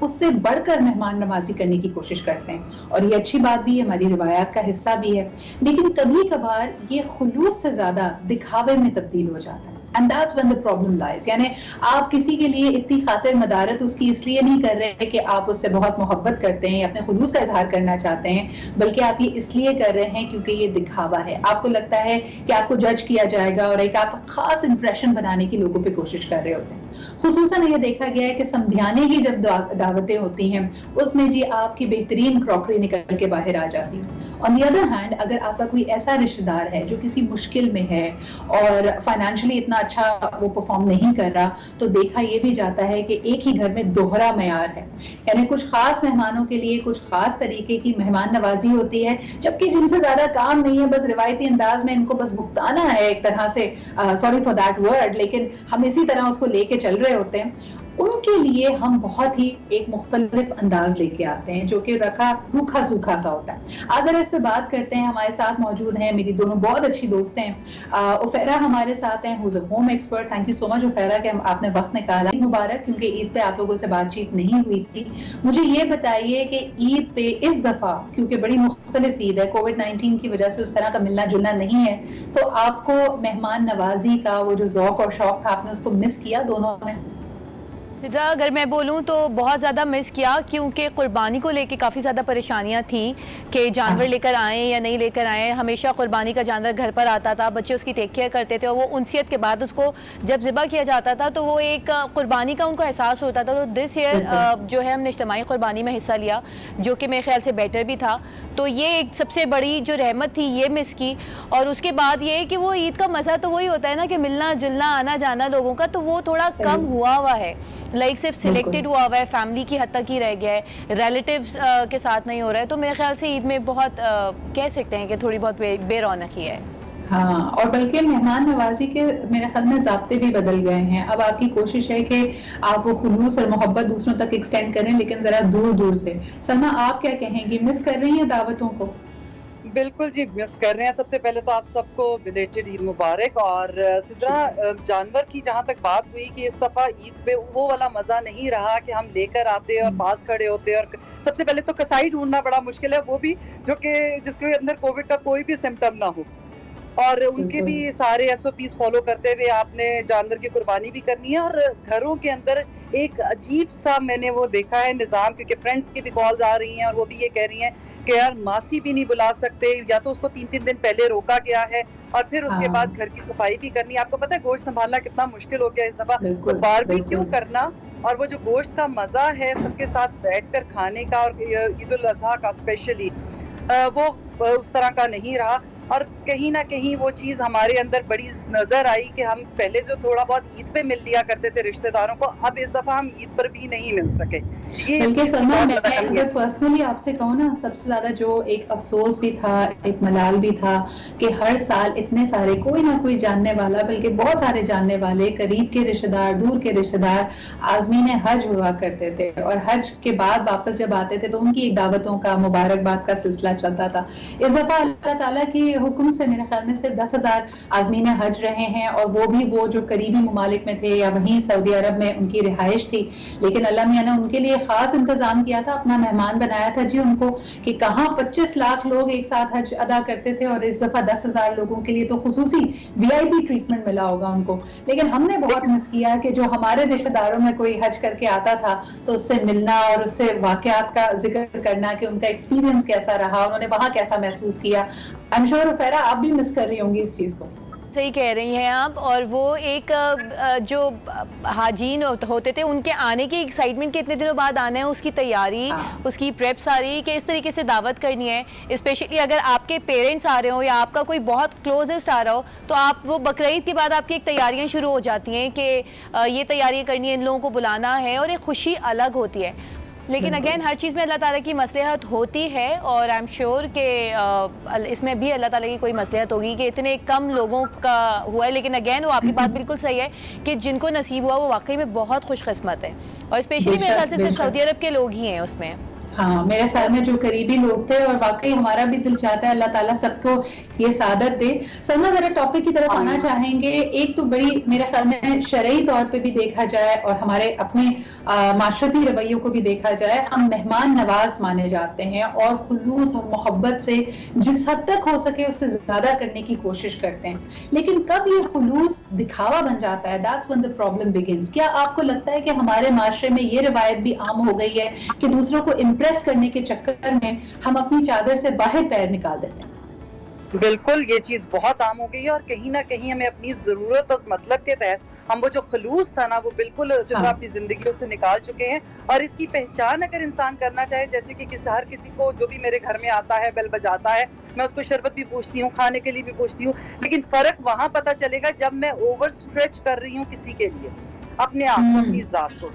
उससे बढ़कर मेहमान नवाजी करने की कोशिश करते हैं, और ये अच्छी बात भी है, हमारी रिवायात का हिस्सा भी है। लेकिन कभी कभार ये खुलूस से ज्यादा दिखावे में तब्दील हो जाता है, and that's when the problem lies. यानी आप किसी के लिए इतनी खातिर मदारत उसकी इसलिए नहीं कर रहे कि आप उससे बहुत मोहब्बत करते हैं या अपने खुलूस का इजहार करना चाहते हैं, बल्कि आप ये इसलिए कर रहे हैं क्योंकि ये दिखावा है। आपको लगता है कि आपको जज किया जाएगा और एक आप खास इंप्रेशन बनाने की लोगों पे कोशिश कर रहे होते हैं। खुसूसन ये देखा गया है कि समझाने की जब दावतें होती हैं उसमें जी आपकी बेहतरीन क्रॉकरी निकल के बाहर आ जाती है। ऑन द अदर हैंड, अगर आपका कोई ऐसा रिश्तेदार है जो किसी मुश्किल में है और फाइनेंशियली इतना अच्छा वो परफॉर्म नहीं कर रहा, तो देखा ये भी जाता है कि एक ही घर में दोहरा मयार है। यानी कुछ खास मेहमानों के लिए कुछ खास तरीके की मेहमान नवाजी होती है, जबकि जिनसे ज्यादा काम नहीं है, बस रिवायती अंदाज में इनको बस भुगताना है एक तरह से, सॉरी फॉर दैट वर्ड, लेकिन हम इसी तरह उसको लेके चल रहे होते हैं। उनके लिए हम बहुत ही एक मुख्तलिफ अंदाज लेके आते हैं जो कि रखा रूखा सूखा सा होता है। आज जरा इस पे बात करते हैं। हमारे साथ मौजूद हैं मेरी दोनों बहुत अच्छी दोस्त हैं। उफेरा हमारे साथ हैं, who is a home expert. Thank you so much उफेरा कि आपने वक्त निकाला। मुबारक, क्योंकि ईद पे आप लोगों से बातचीत नहीं हुई थी। मुझे ये बताइए कि ईद पे इस दफा, क्योंकि बड़ी मुख्तलिफ ईद है, कोविड-19 की वजह से उस तरह का मिलना जुलना नहीं है, तो आपको मेहमान नवाजी का वो जो ज़ौक और शौक था, आपने उसको मिस किया दोनों ने? सिद्रा, अगर मैं बोलूँ तो बहुत ज़्यादा मिस किया, क्योंकि कुर्बानी को लेके काफ़ी ज़्यादा परेशानियाँ थी कि जानवर लेकर आएँ या नहीं लेकर आएँ। हमेशा कुर्बानी का जानवर घर पर आता था, बच्चे उसकी टेक केयर करते थे, और वो उनसियत के बाद उसको जब ज़िबा किया जाता था तो वो एक कुर्बानी का उनको एहसास होता था। तो दिस ईयर जो है हमने इज्तिमाई कुर्बानी में हिस्सा लिया, जो कि मेरे ख्याल से बेटर भी था। तो ये एक सबसे बड़ी जो रहमत थी, ये मिस की। और उसके बाद ये कि वो ईद का मज़ा तो वही होता है ना कि मिलना जुलना, आना जाना लोगों का, तो वो थोड़ा कम हुआ है। लाइक सिर्फ सिलेक्टेड हुआ है, फैमिली की हद तक ही रह गया है, रिलेटिव्स के साथ नहीं हो रहा है। तो मेरे ख्याल से ईद में बहुत कह सकते हैं कि थोड़ी बहुत बेरौनकी है। हाँ, और बल्कि मेहमान नवाजी के मेरे ख्याल में ज़ाब्ते भी बदल गए हैं। अब आपकी कोशिश है कि आप वो खुलूस और मोहब्बत दूसरों तक एक्सटेंड करें, लेकिन ज़रा दूर दूर से। सलमा, आप क्या कहेंगी? मिस कर रही हैं दावतों को? बिल्कुल जी, मिस कर रहे हैं। सबसे पहले तो आप सबको बिलेटेड ईद मुबारक। और सिद्रा, जानवर की जहाँ तक बात हुई कि इस दफा ईद पे वो वाला मजा नहीं रहा कि हम लेकर आते और पास खड़े होते। और सबसे पहले तो कसाई ढूंढना बड़ा मुश्किल है, वो भी जो कि जिसके अंदर कोविड का कोई भी सिम्टम ना हो। और उनके भी सारे SOPs फॉलो करते हुए आपने जानवर की कुर्बानी भी करनी है। और घरों के अंदर एक अजीब सा मैंने वो देखा है निज़ाम, क्योंकि फ्रेंड्स की भी कॉल्स आ रही हैं और वो भी ये कह रही हैं कि यार मासी भी नहीं बुला सकते, या तो उसको 3-3 दिन पहले रोका गया है और फिर उसके बाद घर की सफाई भी करनी है। आपको पता है गोश्त संभालना कितना मुश्किल हो गया इस दफा, तो बारबेक्यू करना और वो जो गोश्त का मजा है सबके साथ बैठकर खाने का, और ईद उल अज़हा का स्पेशली वो उस तरह का नहीं रहा। और कहीं ना कहीं वो चीज हमारे अंदर बड़ी नजर आई कि हम पहले जो थोड़ा बहुत ईद पे मिल लिया करते थे रिश्तेदारों को, अब इस दफा हम ईद पर भी नहीं मिल सके। ये सलमा, मैं अगर पर्सनली आपसे कहूँ ना, सबसे ज्यादा जो एक अफसोस भी था, एक मलाल भी था कि हर साल इतने सारे कोई ना कोई जानने वाला, बल्कि बहुत सारे जानने वाले, करीब के रिश्तेदार, दूर के रिश्तेदार आज़मीन हज हुआ करते थे और हज के बाद वापस जब आते थे तो उनकी एक दावतों का, मुबारकबाद का सिलसिला चलता था। इस दफा अल्लाह ताला की हुक्म से मेरे ख्याल में सिर्फ 10,000 आज़मीन हज रहे हैं, और वो भी वो जो करीबी ममालिक में थे या वहीं सऊदी अरब में उनकी रिहाइश थी। लेकिन अल्लाह मियां ने उनके लिए खास इंतजाम किया था, अपना मेहमान बनाया था जी उनको, कि कहाँ 25 लाख लोग एक साथ हज अदा करते थे और इस दफा 10,000 लोगों के लिए तो खुसूसी VIP ट्रीटमेंट मिला होगा उनको। लेकिन हमने बहुत मिस किया कि जो हमारे रिश्तेदारों में कोई हज करके आता था तो उससे मिलना और उससे वाकयात का जिक्र करना कि उनका एक्सपीरियंस कैसा रहा, उन्होंने वहाँ कैसा महसूस किया। आई एम श्योर फैरा आप भी मिस कर रही होंगी इस चीज को। सही कह रही हैं आप। और वो एक जो हाजीन होते थे उनके आने की एक्साइटमेंट, कितने दिनों बाद आना है, उसकी तैयारी, उसकी प्रेप सारी, कि इस तरीके से दावत करनी है। स्पेशली अगर आपके पेरेंट्स आ रहे हो या आपका कोई बहुत क्लोजेस्ट आ रहा हो, तो आप वो बकरीद के बाद आपकी एक तैयारियां शुरू हो जाती हैं कि ये तैयारियां करनी है, इन लोगों को बुलाना है, और एक खुशी अलग होती है। लेकिन अगेन हर चीज़ में अल्लाह ताला की मसलहत होती है, और आई एम श्योर कि इसमें भी अल्लाह ताला की कोई मसलहत होगी कि इतने कम लोगों का हुआ है। लेकिन अगेन वो आपकी बात बिल्कुल सही है कि जिनको नसीब हुआ वो वाकई में बहुत खुशकिस्मत है, और स्पेशली मेरे ख्याल से सिर्फ सऊदी अरब के लोग ही हैं उसमें। हाँ, मेरे ख्याल में जो करीबी लोग थे, और वाकई हमारा भी दिल चाहता है अल्लाह ताला सबको ये सादत दे। सलमा, जरा टॉपिक की तरफ आना चाहेंगे। एक तो बड़ी मेरे ख्याल में शरई तौर पे भी देखा जाए और हमारे अपने माशरती रवैयों को भी देखा जाए, हम मेहमान नवाज माने जाते हैं और खुलूस और मोहब्बत से जिस हद तक हो सके उससे ज्यादा करने की कोशिश करते हैं। लेकिन कब ये खुलूस दिखावा बन जाता है, that's when the problem begins. क्या आपको लगता है कि हमारे माशरे में ये रिवायत भी आम हो गई है कि दूसरों को इम्प्रेस करने के चक्कर में हम अपनी चादर से बाहर पैर निकाल देते हैं? बिल्कुल, ये चीज बहुत आम हो गई है, और कहीं ना कहीं हमें अपनी जरूरत और मतलब के तहत हम वो जो खलूस था ना वो बिल्कुल अपनी जिंदगियों से निकाल चुके हैं। और इसकी पहचान अगर इंसान करना चाहे, जैसे कि हर किसी को जो भी मेरे घर में आता है, बेल बजाता है, मैं उसको शरबत भी पूछती हूँ, खाने के लिए भी पूछती हूँ, लेकिन फर्क वहां पता चलेगा जब मैं ओवर स्ट्रेच कर रही हूँ किसी के लिए, अपने आप को, अपनी जात को,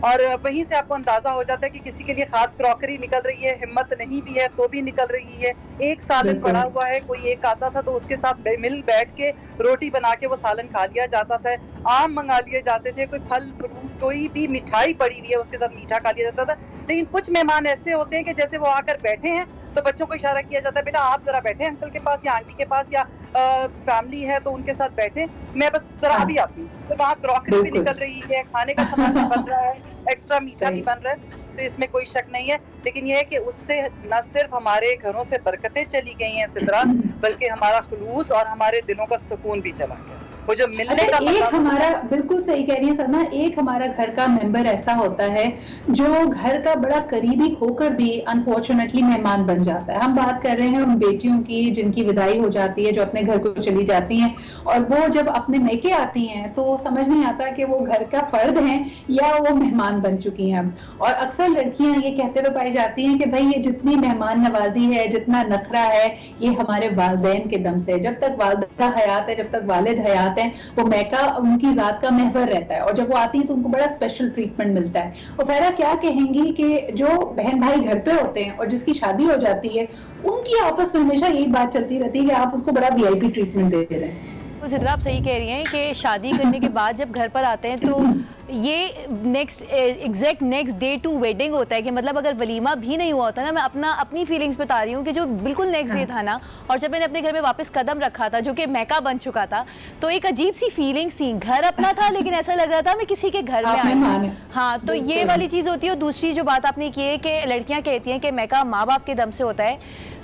और वहीं से आपको अंदाजा हो जाता है कि किसी के लिए खास क्रॉकरी निकल रही है, हिम्मत नहीं भी है तो भी निकल रही है। एक सालन पड़ा हुआ है, कोई एक आता था तो उसके साथ मिल बैठ के रोटी बना के वो सालन खा लिया जाता था, आम मंगा लिए जाते थे, कोई फल फ्रूट, कोई भी मिठाई पड़ी हुई है उसके साथ मीठा खा लिया जाता था। लेकिन कुछ मेहमान ऐसे होते हैं कि जैसे वो आकर बैठे हैं तो बच्चों को इशारा किया जाता है, बेटा आप जरा बैठे अंकल के पास या आंटी के पास, या फैमिली है तो उनके साथ बैठे, मैं बस जरा अभी आती हूँ। तो वहाँ क्रॉकरी भी निकल रही है, खाने का सामान भी बन रहा है, एक्स्ट्रा मीठा भी बन रहा है, तो इसमें कोई शक नहीं है। लेकिन यह है कि उससे न सिर्फ हमारे घरों से बरकतें चली गई हैं सिद्रा, बल्कि हमारा खुलूस और हमारे दिलों का सुकून भी चला गया। वो जो मिलने का एक हमारा, बिल्कुल सही कह रही है सलमा, एक हमारा घर का मेंबर ऐसा होता है जो घर का बड़ा करीबी होकर भी अनफॉर्चुनेटली मेहमान बन जाता है। हम बात कर रहे हैं उन बेटियों की जिनकी विदाई हो जाती है, जो अपने घर को चली जाती हैं, और वो जब अपने मैके आती हैं तो समझ नहीं आता कि वो घर का फर्द हैं या वो मेहमान बन चुकी हैं। और अक्सर लड़कियां ये कहते हुए पाई जाती हैं कि भाई ये जितनी मेहमान नवाजी है, जितना नखरा है, ये हमारे वालिदैन के दम से। जब तक वालिदा हयात है, जब तक वालिद हयात है, वो मैका उनकी जात का महवर रहता है, और जब वो आती है तो उनको बड़ा स्पेशल ट्रीटमेंट मिलता है। और फैरा क्या कहेंगी कि जो बहन भाई घर पे होते हैं और जिसकी शादी हो जाती है, उनकी आपस में हमेशा यही बात चलती रहती है कि आप उसको बड़ा VIP ट्रीटमेंट दे रहे हैं। तो सिद्रा आप सही कह रही हैं कि शादी करने के बाद जब घर पर आते हैं तो ये exact next day to wedding होता है, कि मतलब अगर वलीमा भी नहीं हुआ होता ना, मैं अपनी फीलिंग्स बता रही हूँ कि जो बिल्कुल नेक्स्ट डे था ना, और जब मैंने अपने घर में वापस कदम रखा था जो कि मैका बन चुका था, तो एक अजीब सी फीलिंग्स थी। घर अपना था लेकिन ऐसा लग रहा था मैं किसी के घर में आई हूँ। हाँ, तो ये वाली चीज़ होती है। और दूसरी जो बात आपने की है कि लड़कियाँ कहती हैं कि मैका माँ बाप के दम से होता है,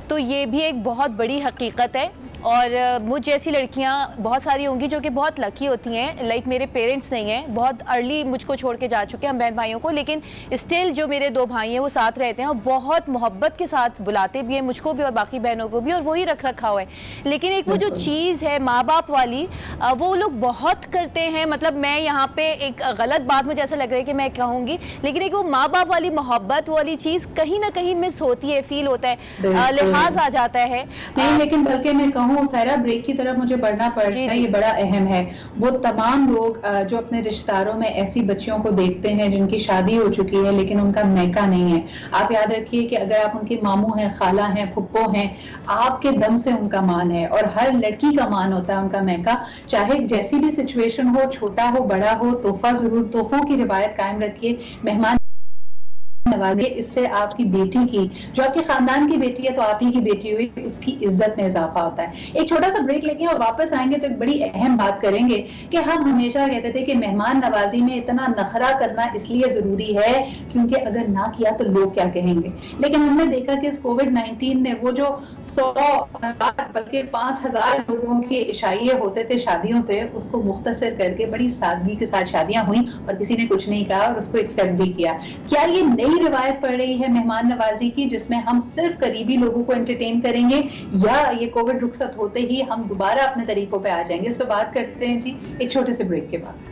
तो ये भी एक बहुत बड़ी हकीकत है। और मुझ जैसी लड़कियां बहुत सारी होंगी जो कि बहुत लकी होती हैं, लाइक मेरे पेरेंट्स नहीं हैं, बहुत अर्ली मुझको छोड़ के जा चुके हैं हम बहन भाइयों को, लेकिन स्टिल जो मेरे 2 भाई हैं वो साथ रहते हैं और बहुत मोहब्बत के साथ बुलाते भी हैं मुझको भी और बाकी बहनों को भी, और वही रखा हुआ है। लेकिन एक वो जो चीज़ है माँ बाप वाली, वो लोग बहुत करते हैं। मतलब मैं यहाँ पे एक गलत बात मुझे ऐसा लग रहा है कि मैं कहूँगी, लेकिन एक वो माँ बाप वाली मोहब्बत वाली चीज़ कहीं ना कहीं मिस होती है, फील होता है, लिहाज आ जाता है। नहीं, लेकिन बल्कि मैं कहूँ फेरा, ब्रेक की तरफ मुझे बढ़ना पड़ रहा है, ये बड़ा अहम है। वो तमाम लोग जो अपने रिश्तेदारों में ऐसी बच्चियों को देखते हैं जिनकी शादी हो चुकी है लेकिन उनका मैका नहीं है, आप याद रखिए कि अगर आप उनकी मामू हैं, खाला हैं, फुप्पो हैं, आपके दम से उनका मान है, और हर लड़की का मान होता है उनका मैका। चाहे जैसी भी सिचुएशन हो, छोटा हो बड़ा हो, तोहफा जरूर, तोहफों की रिवायत कायम रखिए, मेहमान नवाजिए। इससे आपकी बेटी की, जो आपके खानदान की बेटी है तो आप ही की बेटी हुई, उसकी इज्जत में इजाफा होता है। एक छोटा सा ब्रेक लेंगे और वापस आएंगे तो एक बड़ी अहम बात करेंगे कि हम हमेशा कहते थे कि मेहमान नवाजी में इतना नखरा करना इसलिए जरूरी है क्योंकि अगर ना किया तो लोग क्या कहेंगे। लेकिन हमने देखा कि इस कोविड-19 ने वो जो 100,000 बल्कि 5,000 लोगों के इशाइये होते थे शादियों पे, उसको मुख्तसर करके बड़ी सादगी के साथ शादियां हुई और किसी ने कुछ नहीं कहा और उसको एक्सेप्ट भी किया। क्या ये नई रिवायत पड़ रही है मेहमान नवाजी की, जिसमें हम सिर्फ करीबी लोगों को एंटरटेन करेंगे, या ये कोविड रुखसत होते ही हम दोबारा अपने तरीकों पे आ जाएंगे? इस पे बात करते हैं जी एक छोटे से ब्रेक के बाद।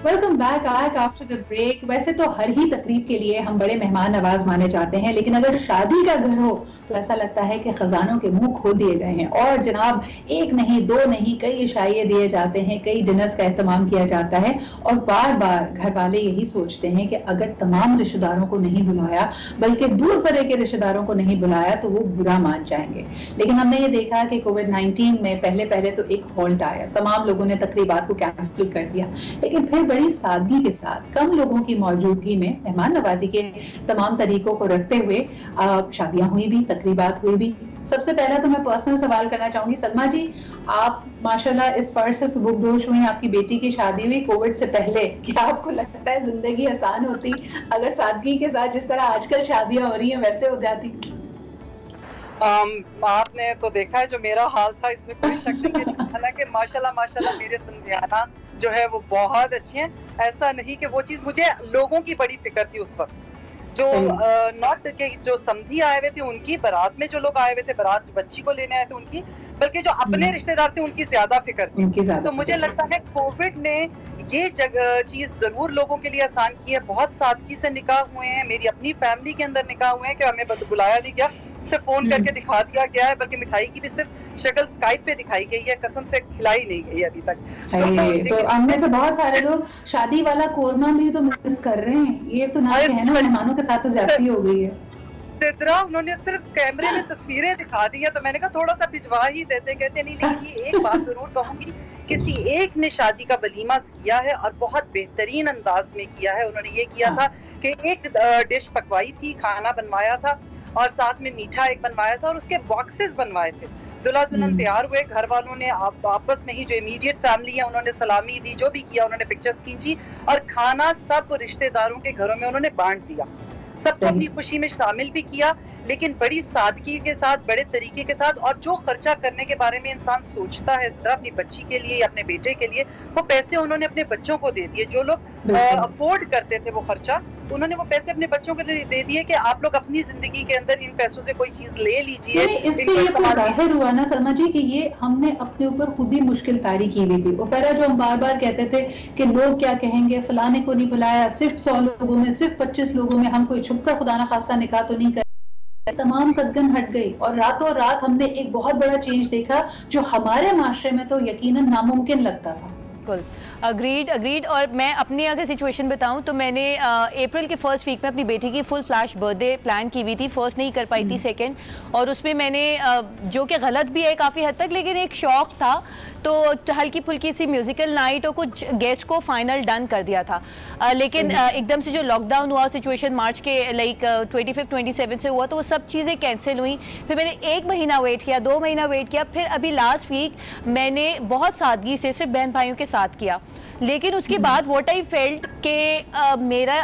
Welcome back after the break. वैसे तो हर ही तकरीब के लिए हम बड़े मेहमान नवाज माने जाते हैं, लेकिन अगर शादी का घर हो तो ऐसा लगता है कि खजानों के मुंह खोल दिए गए हैं। और जनाब, एक नहीं दो नहीं, कई इशाइये दिए जाते हैं, कई डिनर्स का एहतमाम किया जाता है, और बार बार घर वाले यही सोचते हैं कि अगर तमाम रिश्तेदारों को नहीं बुलाया बल्कि दूर परे के रिश्तेदारों को नहीं बुलाया तो वो बुरा मान जाएंगे। लेकिन हमने ये देखा कि कोविड-19 में पहले तो एक हॉल्ट आया, तमाम लोगों ने तकरीबात को कैंसिल कर दिया, लेकिन फिर बड़ी सादगी के साथ कम लोगों की मौजूदगी में मेहमान नवाजी के तमाम तरीकों को रखते हुए शादियां हुई भी, तकरीबात हुई भी। सबसे पहला तो मैं पर्सनल सवाल करना चाहूंगी, सलमा जी, आप माशाल्लाह इस फर्ज से सुबुकदोश हुई, आपकी बेटी की शादी हुई कोविड से पहले, क्या आपको लगता है जिंदगी आसान होती अगर सादगी के साथ जिस तरह आजकल शादियां हो रही हैं वैसे हो जाती? आपने तो देखा है जो मेरा हाल था, इसमें कोई शक नहीं। हालांकि माशाल्लाह मेरे संध्याना जो है वो बहुत अच्छे हैं। ऐसा नहीं कि वो चीज, मुझे लोगों की बड़ी फिक्र थी उस वक्त, जो नॉट के जो समधी आए हुए थे उनकी, बारात में जो लोग आए हुए थे, बारात बच्ची को लेने आए थे उनकी, बल्कि जो अपने रिश्तेदार थे उनकी ज्यादा फिक्र थी। तो मुझे लगता है कोविड ने ये चीज जरूर लोगों के लिए आसान की है। बहुत सादगी से निकाह हुए हैं, मेरी अपनी फैमिली के अंदर निकाह हुए हैं कि हमें बुलाया नहीं गया, सिर्फ फोन करके दिखा दिया गया है, बल्कि मिठाई की भी सिर्फ शक्ल स्काइप पे दिखाई गई है, कसम से खिलाई नहीं गई अभी तक। तो हमने से बहुत सारे लोग शादी वाला कोरमा भी तो मिस कर रहे हैं, ये तो ना कहना मेहमानों के साथ तो ज्यादती हो गई है। उन्होंने सिर्फ कैमरे में तस्वीरें दिखा दी है, तो मैंने कहा थोड़ा सा भिजवा ही देते। कहते नहीं, लेकिन ये एक बात जरूर कहूंगी, किसी एक ने शादी का वलीमा किया है और बहुत बेहतरीन अंदाज में किया है। उन्होंने ये किया था कि एक डिश पकवाई थी, खाना बनवाया था और साथ में मीठा एक बनवाया था और उसके बॉक्सेस बनवाए थे। दुल्हा दुल्हन तैयार हुए, घर वालों ने आपस में ही जो इमीडिएट फैमिली है उन्होंने सलामी दी, जो भी किया उन्होंने पिक्चर्स खींची, और खाना सब रिश्तेदारों के घरों में उन्होंने बांट दिया, सबको अपनी खुशी में शामिल भी किया, लेकिन बड़ी सादगी के साथ, बड़े तरीके के साथ। और जो खर्चा करने के बारे में इंसान सोचता है इस तरह अपनी बच्ची के लिए या अपने बेटे के लिए, वो पैसे उन्होंने अपने बच्चों को दे दिए। जो लोग अफोर्ड करते थे वो खर्चा, उन्होंने वो पैसे अपने बच्चों को दे दिए कि आप लोग अपनी जिंदगी के अंदर इन पैसों से कोई चीज ले लीजिए। इससे ये तो जाहिर हुआ ना सलमा जी कि ये हमने अपने ऊपर खुद ही मुश्किल तारी की हुई थी। उफेरा जो हम बार बार कहते थे कि लोग क्या कहेंगे, फलाने को नहीं बुलाया, सिर्फ 100 लोगों में, सिर्फ 25 लोगों में हम कोई छुपकर खुदा ना खासा निकाह तो नहीं कर, तमाम कदगन हट गई और रातों रात हमने एक बहुत बड़ा चेंज देखा जो हमारे माशरे में तो यकीनन नामुमकिन लगता था। बिल्कुल अग्रीड। और मैं अपनी अगर सिचुएशन बताऊं तो मैंने अप्रैल के फर्स्ट वीक में अपनी बेटी की फुल फ्लैश बर्थडे प्लान की हुई थी। फर्स्ट नहीं कर पाई थी, सेकंड, और उसमें मैंने जो कि गलत भी है काफ़ी हद तक, लेकिन एक शौक था तो हल्की फुल्की सी म्यूजिकल नाइट और कुछ गेस्ट को फाइनल डन कर दिया था। लेकिन एकदम से जो लॉकडाउन हुआ, सिचुएशन मार्च के लाइक 25-27 से हुआ, तो वो सब चीज़ें कैंसिल हुई। फिर मैंने 1 महीना वेट किया, 2 महीना वेट किया, फिर अभी लास्ट वीक मैंने बहुत सादगी से सिर्फ बहन भाइयों के साथ किया। लेकिन उसके बाद व्हाट आई फेल्ट के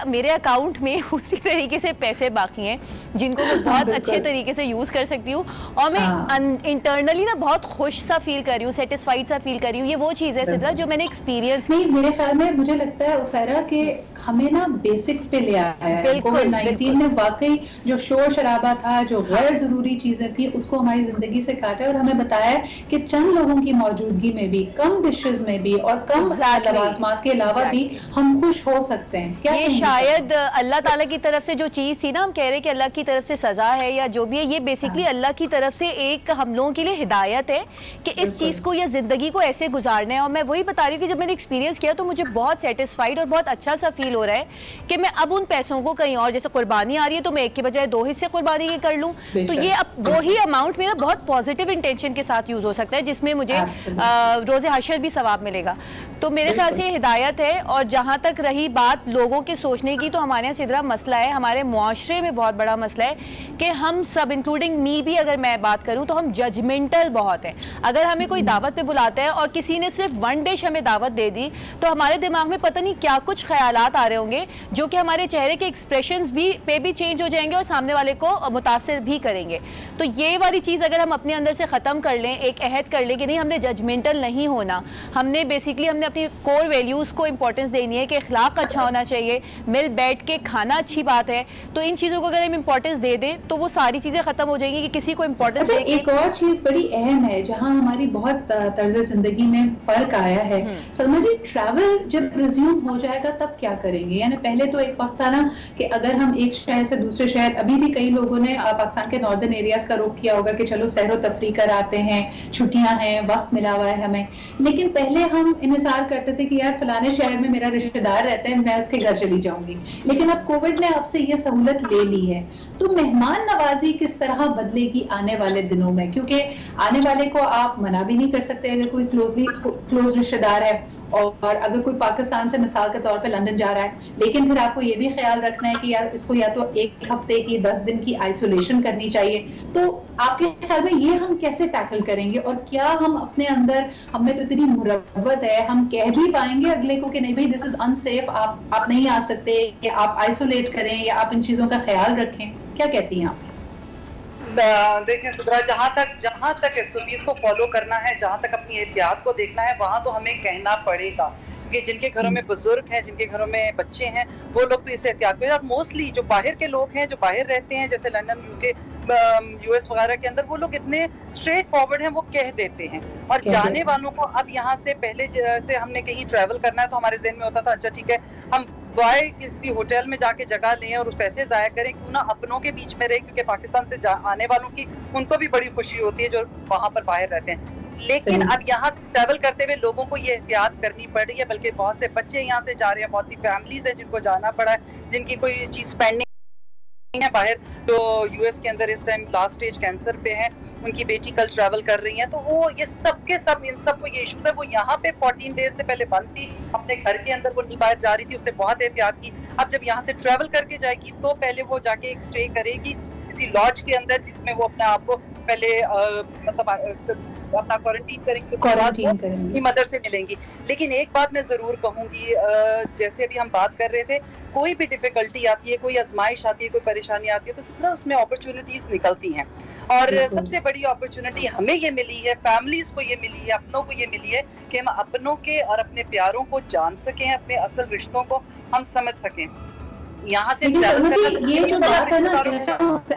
मेरे अकाउंट में उसी तरीके से पैसे बाकी हैं जिनको मैं बहुत अच्छे तरीके से यूज़ कर सकती हूँ, और मैं इंटरनली ना बहुत खुश सा फील कर रही हूँ, सेटिस्फाइड सा फील कर रही हूँ। ये वो चीज़ है सिद्रा जो मैंने एक्सपीरियंस नहीं, मेरे ख्याल में मुझे लगता है उफेरा के हमें ना बेसिक्स पे ले आया है। कोविड-19 ने वाकई जो शोर शराबा था, जो गैर जरूरी चीजें थी, उसको हमारी जिंदगी से काटा और हमें बताया कि चंद लोगों की मौजूदगी में भी, कम डिशेस में भी और कम लवाजमात के अलावा भी हम खुश हो सकते हैं। क्या ये शायद अल्लाह ताला की तरफ से जो चीज थी ना, हम कह रहे कि अल्लाह की तरफ से सजा है या जो भी है, ये बेसिकली अल्लाह की तरफ से एक हम लोगों के लिए हिदायत है कि इस चीज को या जिंदगी को ऐसे गुजारना है। और मैं वही बता रही हूँ कि जब मैंने एक्सपीरियंस किया तो मुझे बहुत सेटिस्फाइड और बहुत अच्छा सा फील हो रहा है कि मैं अब उन पैसों को कहीं और, जैसे कुर्बानी आ रही है तो मैं एक के बजाय 2 हिस्से कुर्बानी के कर लूं, तो ये अब वही अमाउंट मेरा बहुत पॉजिटिव इंटेंशन के साथ यूज हो सकता है जिसमें मुझे रोज़े हशर भी सवाब मिलेगा। तो मेरे ख्याल से ये हिदायत है। और जहाँ तक रही बात लोगों के सोचने की, तो हमारे यहाँ सिद्रा मसला है, हमारे मुआशरे में बहुत बड़ा मसला है कि हम सब इंक्लूडिंग मी भी अगर मैं बात करूँ तो हम जजमेंटल बहुत हैं। अगर हमें कोई दावत पे बुलाता है और किसी ने सिर्फ 1 डिश हमें दावत दे दी तो हमारे दिमाग में पता नहीं क्या कुछ ख्यालात आ रहे होंगे जो कि हमारे चेहरे के एक्सप्रेशंस पे भी चेंज हो जाएंगे और सामने वाले को मुतासिर भी करेंगे। तो ये वाली चीज़ अगर हम अपने अंदर से ख़त्म कर लें, एक अहद कर लें कि नहीं हमने जजमेंटल नहीं होना, हमने बेसिकली हमने अपनी कोर वैल्यूज़ को इंपॉर्टेंस देनी है कि अखलाक अच्छा होना चाहिए, मिल बैठ के खाना अच्छी बात है, तो इन चीज़ों को अगर हम इंपॉर्टेंस दे दें तो वो सारी चीज़ें ख़त्म हो जाएंगी कि किसी को इंपॉर्टेंस दे। एक और चीज़ बड़ी अहम है जहाँ हमारी बहुत तर्ज ज़िंदगी में फ़र्क आया है सलमा जी, ट्रैवल जब रिज्यूम हो जाएगा तब क्या करेंगे? यानी पहले तो एक वक्त था ना कि अगर हम एक शहर से दूसरे शहर, अभी भी कई लोगों ने पाकिस्तान के नॉर्दर्न एरियाज का रुख किया होगा कि चलो सैरो तफरी कर आते हैं, छुट्टियां हैं, वक्त मिला हुआ है हमें। लेकिन पहले हम इन्हिसार करते थे कि यार फलाने शहर में मेरा रिश्तेदार रहता है, मैं उसके घर चली जाऊंगी। लेकिन अब कोविड ने आपसे ये सहूलत ले ली है, तो मेहमान नवाजी किस तरह बदलेगी आने वाले दिनों में? क्योंकि आने वाले को आप मना भी नहीं कर सकते अगर कोई क्लोज रिश्तेदार है, और अगर कोई पाकिस्तान से मिसाल के तौर पे लंदन जा रहा है, लेकिन फिर आपको ये भी ख्याल रखना है कि यार इसको या तो 1 हफ्ते की 10 दिन की आइसोलेशन करनी चाहिए। तो आपके ख्याल में ये हम कैसे टैकल करेंगे और क्या हम अपने अंदर, हमें तो इतनी मुरव्वत है, हम कह भी पाएंगे अगले को कि नहीं भाई दिस इज अनसेफ, आप नहीं आ सकते, या आप आइसोलेट करें या आप इन चीजों का ख्याल रखें? क्या कहती हैं आप? देखिए सुधरा, जहाँ तक SOPs को फॉलो करना है, जहाँ तक अपनी एहतियात को देखना है, वहाँ तो हमें कहना पड़ेगा क्योंकि जिनके घरों में बुजुर्ग हैं, जिनके घरों में बच्चे हैं, वो लोग तो इससे एहतियात करें। और मोस्टली जो बाहर के लोग हैं, जो बाहर रहते हैं, जैसे लंदन, UK, US वगैरह के अंदर, वो लोग इतने स्ट्रेट फॉरवर्ड हैं, वो कह देते हैं। और जाने वालों को अब यहाँ से पहले जैसे हमने कहीं ट्रैवल करना है तो हमारे ज़हन में होता था अच्छा ठीक है हम बाय किसी होटल में जाके जगह लें और पैसे ज़ाया करें, क्यों ना अपनों के बीच में रहे, क्योंकि पाकिस्तान से आने वालों की उनको भी बड़ी खुशी होती है जो वहाँ पर बाहर रहते हैं। लेकिन अब यहाँ से ट्रैवल करते हुए लोगों को ये एहतियात करनी पड़ रही है, बल्कि बहुत से बच्चे यहाँ से जा रहे हैं, बहुत सी फैमिलीज हैं जिनको जाना पड़ा है, जिनकी कोई चीज़ पेंडिंग है बाहर। तो US के अंदर इस टाइम लास्ट स्टेज कैंसर पे है, उनकी बेटी कल ट्रैवल कर रही है, तो वो ये सबके सब इन सबको ये इशू था। वो यहाँ पे 14 डेज से पहले बंद थी, अपने घर के अंदर वो नहीं बाहर जा रही थी, उसने बहुत एहतियात की। अब जब यहाँ से ट्रैवल करके जाएगी तो पहले वो जाके एक स्टे करेगी किसी लॉज के अंदर, जिसमें वो अपने आप को पहले मतलब अपना क्वारंटीन करेंगी, मदर से मिलेंगी। लेकिन एक बात मैं जरूर कहूंगी, जैसे अभी हम बात कर रहे थे, कोई भी डिफिकल्टी आती है, कोई आजमाइश आती है, कोई परेशानी आती है, तो सिर्फ उसमें अपॉर्चुनिटीज निकलती हैं। और सबसे बड़ी अपॉर्चुनिटी हमें ये मिली है, फैमिलीज को ये मिली है, अपनों को ये मिली है कि हम अपनों के और अपने प्यारों को जान सकें, अपने असल रिश्तों को हम समझ सकें। यहाँ से ये जो बात है ना, जैसा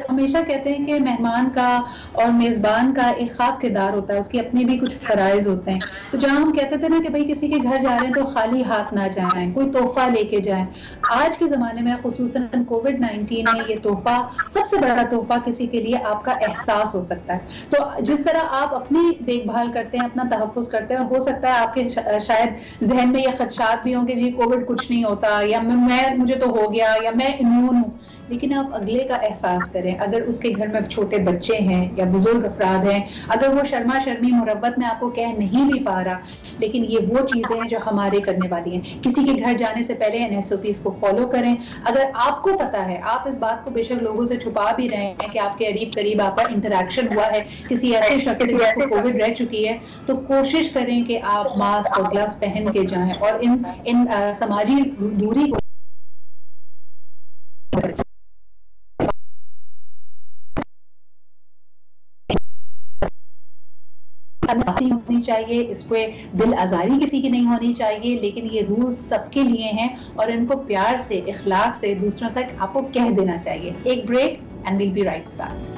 हमेशा कहते हैं कि मेहमान का और मेजबान का एक खास किरदार होता है, उसकी अपनी भी कुछ फराइज होते हैं। तो जहाँ हम कहते थे ना कि भाई किसी के घर जा रहे हैं तो खाली हाथ ना जाएं, कोई तोहफा लेके जाएं। आज के जमाने में खुसूसन कोविड-19 में ये तोहफा, सबसे बड़ा तोहफा किसी के लिए आपका एहसास हो सकता है। तो जिस तरह आप अपनी देखभाल करते हैं, अपना तहफ़्फ़ुज़ करते हैं, हो सकता है आपके शायद जहन में ये खदशात भी होंगे जी कोविड कुछ नहीं होता, या मुझे तो हो गया, या मैं इम्यून हूँ, लेकिन आप अगले का एहसास करें। अगर उसके घर में छोटे बच्चे हैं या बुजुर्ग अफराद हैं, अगर वो शर्मा शर्मी मुरब्बत में आपको कह नहीं भी पा रहा, लेकिन ये वो चीजें हैं जो हमारे करने वाली हैं। किसी के घर जाने से पहले NSOPs को फॉलो करें। अगर आपको पता है, आप इस बात को बेशक लोगों से छुपा भी रहे हैं कि आपके करीब आपका इंटरेक्शन हुआ है किसी ऐसे शख्स से जिसको कोविड रह चुकी है, तो कोशिश करें कि आप मास्क और ग्लव्स पहन के जाएं और इन समाजी दूरी को होनी चाहिए। इस पे दिल आजारी किसी की नहीं होनी चाहिए, लेकिन ये रूल सबके लिए हैं और इनको प्यार से, इखलाक से दूसरों तक आपको कह देना चाहिए। एक break and will be right back.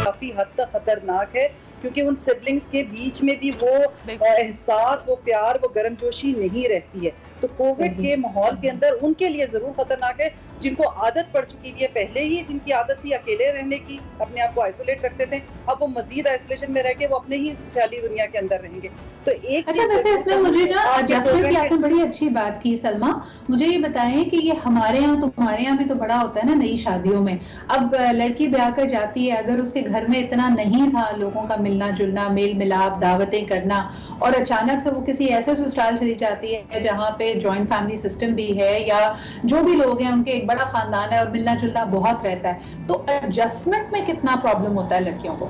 काफी हद तक खतरनाक है, क्योंकि उन सिबलिंग्स के बीच में भी वो एहसास, वो प्यार, वो गर्मजोशी नहीं रहती है। तो कोविड के माहौल के अंदर उनके लिए जरूर खतरनाक है जिनको आदत पड़ चुकी है पहले ही, जिनकी आदत थी अकेले रहने की, अपने आप को आइसोलेट रखते थे, अब वो मजीद आइसोलेशन में रह के वो अपने ही ख्याली दुनिया के अंदर रहेंगे। तो एक अच्छा, वैसे इसमें मुझे ना एडजस्टमेंट की आपने बड़ी अच्छी बात की सलमा। मुझे ये बताएं कि ये हमारे यहाँ, तुम्हारे यहाँ भी तो बड़ा होता है ना नई शादियों में। अब लड़की ब्याह कर जाती है, अगर उसके घर में इतना नहीं था लोगों का मिलना जुलना, मेल मिलाप, दावतें करना, और अचानक से वो किसी ऐसे ससुराल चली जाती है जहाँ पे जॉइंट फैमिली सिस्टम भी है या जो भी लोग हैं उनके एक बड़ा खानदान है और मिलना जुलना बहुत रहता है, तो एडजस्टमेंट में कितना प्रॉब्लम होता है लड़कियों को?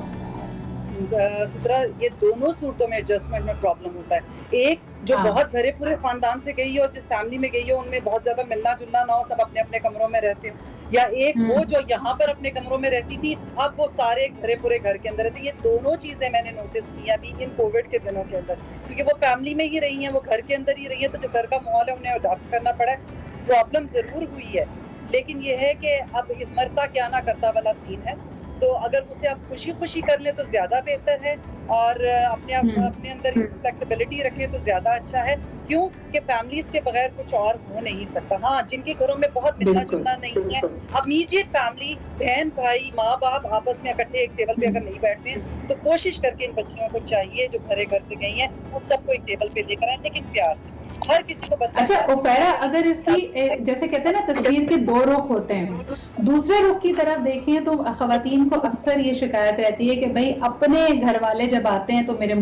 सिद्रा, ये दोनों सूरतों में एडजस्टमेंट में प्रॉब्लम होता है। एक जो बहुत भरे पूरे खानदान से गई हो, जिस फैमिली में गई हो, उनमें बहुत ज्यादा मिलना जुलना ना हो, सब अपने अपने कमरों में रहते हो, या एक वो जो यहाँ पर अपने कमरों में रहती थी, अब वो सारे भरे पूरे घर के अंदर रहती। ये दोनों चीजें मैंने नोटिस की अभी इन कोविड के दिनों के अंदर, क्योंकि वो फैमिली में ही रही है, वो घर के अंदर ही रही है, तो जो घर का माहौल है उन्हें अडॉप्ट करना पड़ा है। प्रॉब्लम जरूर हुई है, लेकिन ये है कि अब मरता क्या ना करता वाला सीन है। तो अगर उसे आप खुशी खुशी कर ले तो ज्यादा बेहतर है, और अपने अंदर फ्लेक्सिबिलिटी रखें तो ज्यादा अच्छा है। क्यों कि फैमिलीज के बगैर कुछ और हो नहीं सकता। हाँ, जिनके घरों में बहुत मिलना जुलना नहीं है, इमीडिएट फैमिली, बहन भाई, माँ बाप आपस में इकट्ठे एक टेबल पे अगर नहीं बैठते हैं, तो कोशिश करके इन बच्चियों को चाहिए जो भरे घर से गई हैं उन सबको एक टेबल पे लेकर आए, लेकिन प्यार से, हर किसी को बता। अच्छा उफैरा, अगर इसकी जैसे कहते हैं ना तस्वीर के दो रुख होते हैं, दूसरे रुख की तरफ देखें तो खवातीन को अक्सर ये शिकायत रहती है कि भाई अपने घर वाले जब आते हैं तो मेरे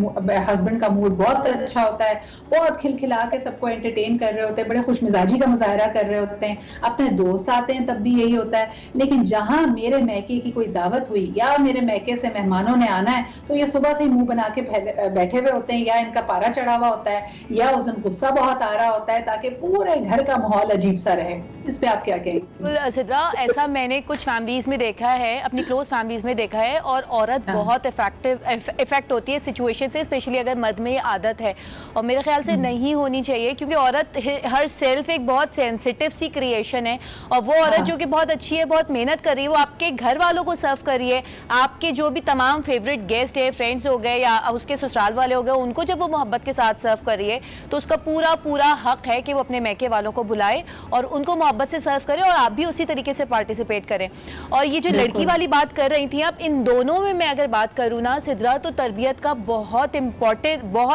हस्बैंड का मूड बहुत अच्छा होता है, बहुत खिलखिला के सबको एंटरटेन कर रहे होते हैं, बड़े खुशमिजाजी का मुजाहरा कर रहे होते हैं, अपने दोस्त आते हैं तब भी यही होता है। लेकिन जहां मेरे मैके की कोई दावत हुई या मेरे मैके से मेहमानों ने आना है, तो ये सुबह से मुंह बना के बैठे हुए होते हैं, या इनका पारा चढ़ा हुआ होता है, या उस दिन गुस्सा बहुत आ रहा होता है, ताकि पूरे घर का माहौल अजीब सा रहे। इस पे आप क्या कहेंगे? सिद्रा, ऐसा मैंने कुछ फैमिलीज में देखा है, अपनी क्लोज फैमिलीज में देखा है, और औरत बहुत इफेक्ट होती है सिचुएशन से, स्पेशली अगर मर्द में ये आदत है, और मेरे ख्याल से नहीं होनी चाहिए, क्योंकि औरत हर सेल्फ एक बहुत सेंसिटिव सी क्रिएशन है, और वो औरत जो कि बहुत अच्छी है, बहुत मेहनत कर रही है, वो आपके घर वालों को सर्व कर रही है, आपके जो भी तमाम फेवरेट गेस्ट है, फ्रेंड्स हो गए या उसके ससुराल वाले हो गए, उनको जब वो मोहब्बत के साथ सर्व कर रही है, तो उसका पूरा हक है कि वो अपने मैके वालों को बुलाए और उनको मोहब्बत से सर्व करे, और आप भी उसी तरीके से पार्टिसिपेट करें। और ये जो लड़की वाली बात कर रही थी आप, इन दोनों में मैं अगर बात करूँ ना सिद्रा, तो तरबियत का बहुत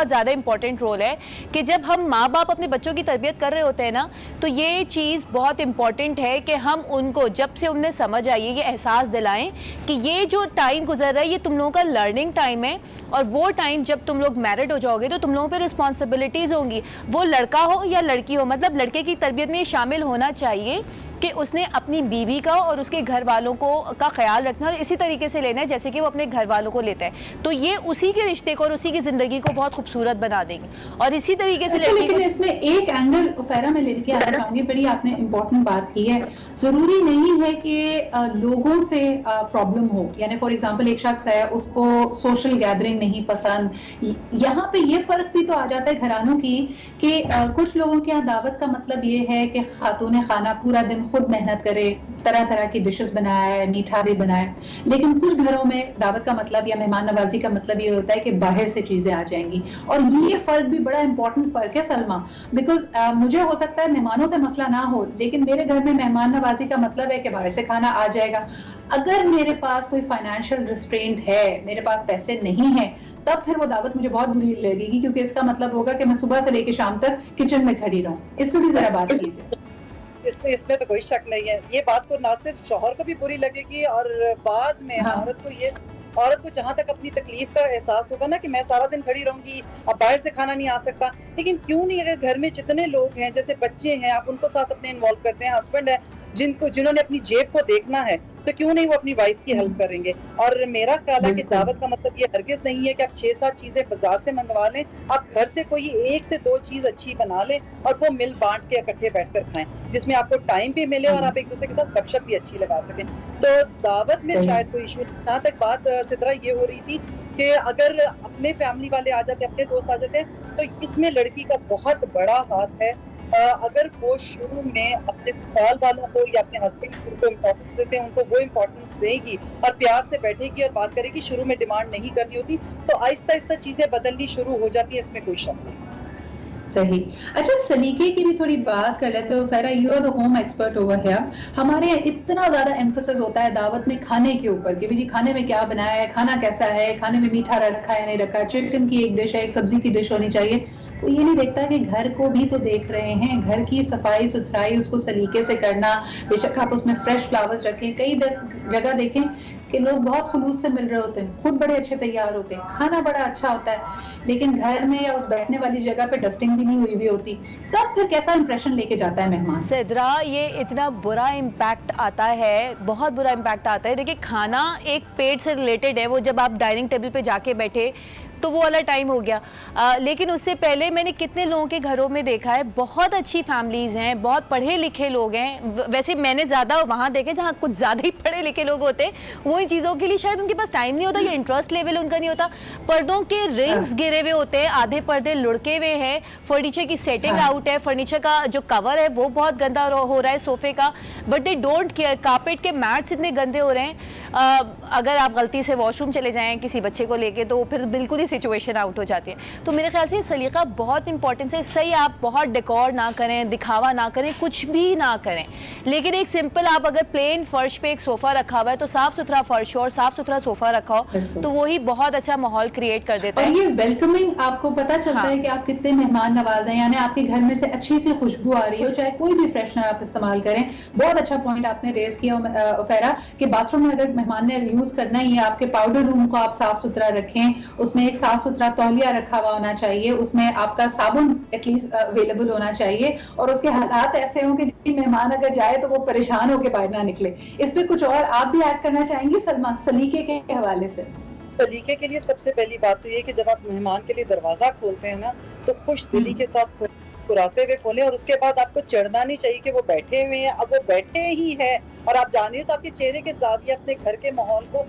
ज़्यादा इंपॉर्टेंट रोल है कि जब हम माँ बाप अपने बच्चों की तरबियत कर रहे होते हैं ना, तो ये चीज़ बहुत इंपॉर्टेंट है कि हम उनको जब से उन्हें समझ आइए ये एहसास दिलाएं कि ये जो टाइम गुजर रहा है ये तुम लोगों का लर्निंग टाइम है, और वो टाइम जब तुम लोग मैरिड हो जाओगे तो तुम लोगों पे रिस्पॉन्सिबिलिटीज़ होंगी, वो लड़का हो या लड़की हो, मतलब लड़के की तरबियत में ये शामिल होना चाहिए कि उसने अपनी बीवी का और उसके घर वालों को का ख्याल रखना और इसी तरीके से लेना है जैसे कि वो अपने घर वालों को लेता है। तो ये उसी के रिश्ते को और उसी की ज़िंदगी को बहुत खूबसूरत बना देंगे, और इसी तरीके से लेकिन इसमें एक एंगल फैरा में लेके आना चाहूँगी, बड़ी आपने इम्पोर्टेंट बात की है। ज़रूरी नहीं है कि लोगों से प्रॉब्लम हो, यानी फॉर एग्जाम्पल एक शख्स है उसको सोशल गैदरिंग नहीं पसंद, यहाँ पे ये फ़र्क भी तो आ जाता है घरानों की कि कुछ लोगों के यहाँ दावत का मतलब ये है कि खातून खाना पूरा दिन खुद मेहनत करे, तरह तरह की डिशेस बनाए, मीठा भी बनाए, लेकिन कुछ घरों में दावत का मतलब या मेहमान नवाजी का मतलब ये होता है कि बाहर से चीजें आ जाएंगी। और ये फर्क भी बड़ा इंपॉर्टेंट फर्क है सलमा, बिकॉज मुझे हो सकता है मेहमानों से मसला ना हो, लेकिन मेरे घर में मेहमान नवाजी का मतलब है कि बाहर से खाना आ जाएगा। अगर मेरे पास कोई फाइनेंशियल रिस्ट्रेंट है, मेरे पास पैसे नहीं है, तब फिर वो दावत मुझे बहुत बुरी लगेगी, क्योंकि इसका मतलब होगा कि मैं सुबह से लेकर शाम तक किचन में खड़ी रहूं। इसमें भी जरा बात कीजिए। इसमें तो कोई शक नहीं है, ये बात तो ना सिर्फ शौहर को भी बुरी लगेगी और बाद में औरत को जहाँ तक अपनी तकलीफ का एहसास होगा ना कि मैं सारा दिन खड़ी रहूंगी, अब बाहर से खाना नहीं आ सकता। लेकिन क्यों नहीं, अगर घर में जितने लोग हैं, जैसे बच्चे हैं, आप उनको साथ अपने इन्वॉल्व करते हैं, हस्बैंड है जिन्होंने अपनी जेब को देखना है, तो क्यों नहीं वो अपनी वाइफ की हेल्प करेंगे। और मेरा ख्याल है कि दावत का मतलब ये हरगिज नहीं है कि आप 6-7 चीजें बाजार से मंगवा लें, आप घर से कोई 1 से 2 चीज अच्छी बना लें और वो मिल बांट के इकट्ठे बैठकर खाएं, जिसमें आपको टाइम भी मिले और आप एक दूसरे के साथ गपशप भी अच्छी लगा सकें। तो दावत में शायद कोई इशू। जहाँ तक बात सिद्रा ये हो रही थी कि अगर अपने फैमिली वाले आ जाते, अपने दोस्त आ जाते हैं, तो इसमें लड़की का बहुत बड़ा हाथ है। अगर वो शुरू में अपने ससुराल वालों को या अपने हस्बैंड को इम्पोर्टेंस देते हैं, उनको वो इम्पोर्टेंस देगी और प्यार से बैठेगी और बात करेगी, शुरू में डिमांड नहीं करनी होती, तो आहिस्ता आहिस्ता चीजें बदलनी शुरू हो जाती है, इसमें कोई शक नहीं। सही। अच्छा, सलीके की भी थोड़ी बात कर लेते हो। Fera, you are the home expert over here. हमारे यहाँ इतना ज्यादा एम्फेसिस होता है दावत में खाने के ऊपर कि जी खाने में क्या बनाया है, खाना कैसा है, खाने में मीठा रखा है नहीं रखा, चिकन की एक डिश है, एक सब्जी की डिश होनी चाहिए। वो ये नहीं देखता कि घर को भी तो देख रहे हैं, घर की सफाई सुथराई उसको सलीके से करना। बेशक आप उसमें फ्रेश फ्लावर्स रखें, कई जगह देखें कि लोग बहुत खुलूस से मिल रहे होते हैं, खुद बड़े अच्छे तैयार होते हैं, खाना बड़ा अच्छा होता है, लेकिन घर में या उस बैठने वाली जगह पे डस्टिंग भी नहीं हुई होती, तब फिर कैसा इंप्रेशन लेके जाता है मेहमान। सिद्रा, ये इतना बुरा इम्पैक्ट आता है, बहुत बुरा इम्पैक्ट आता है। देखिए, खाना एक पेट से रिलेटेड है, वो जब आप डाइनिंग टेबल पे जाके बैठे तो वो वाला टाइम हो गया। लेकिन उससे पहले मैंने कितने लोगों के घरों में देखा है, बहुत अच्छी फैमिलीज़ हैं, बहुत पढ़े लिखे लोग हैं। वैसे मैंने ज़्यादा वहाँ देखे जहाँ कुछ ज़्यादा ही पढ़े लिखे लोग होते हैं, वो इन चीज़ों के लिए शायद उनके पास टाइम नहीं होता या इंटरेस्ट लेवल उनका नहीं होता। पर्दों के रिंग्स गिरे हुए होते हैं, आधे पर्दे लुढ़के हुए हैं, फर्नीचर की सेटिंग आउट है, फर्नीचर का जो कवर है वो बहुत गंदा हो रहा है सोफे का, but they don't care. Carpet के मैट्स इतने गंदे हो रहे हैं, अगर आप गलती से वॉशरूम चले जाएँ किसी बच्चे को लेके तो फिर बिल्कुल ही सिचुएशन आउट हो जाती है। तो मेरे ख्याल से सलीका बहुत इंपॉर्टेंट है। सही, आप बहुत डेकोर ना करें, दिखावा ना करें, कुछ भी ना करें, लेकिन एक सिंपल, आप अगर प्लेन फर्श पे एक सोफा रखा हुआ है तो साफ सुथरा फर्श हो और साफ सुथरा सोफा रखा हो तो वही बहुत अच्छा माहौल क्रिएट कर देता है। और ये वेलकमिंग, आपको पता चलता है कि आप कितने मेहमान नवाज हैं, यानी आपके घर में से अच्छी सी खुशबू आ रही हो, चाहे कोई भी फ्रेशनर आप इस्तेमाल करें। बहुत अच्छा पॉइंट आपने रेज किया फेरा कि बाथरूम में अगर मेहमान ने यूज करना ही है, आपके पाउडर रूम को आप साफ सुथरा रखें, उसमें एक साफ सुथरा तौलिया रखा हुआ होना चाहिए, उसमें आपका साबुन एटलीस्ट अवेलेबल होना चाहिए, और उसके हालात ऐसे हों कि मेहमान अगर जाए तो वो परेशान होकर बाहर ना निकले। इस पे कुछ और आप भी ऐड करना चाहेंगे सलमा, सलीके के हवाले से? सलीके के लिए सबसे पहली बात तो ये कि जब आप मेहमान के लिए दरवाजा खोलते हैं ना, तो खुश दिली के साथ मुस्कुराते हुए खोलें, और उसके बाद आपको चढ़ना नहीं चाहिए कि वो बैठे हुए हैं। अब वो बैठे ही है और आप जान रहे हो तो आपके चेहरे के ज़ाविये अपने घर के माहौल को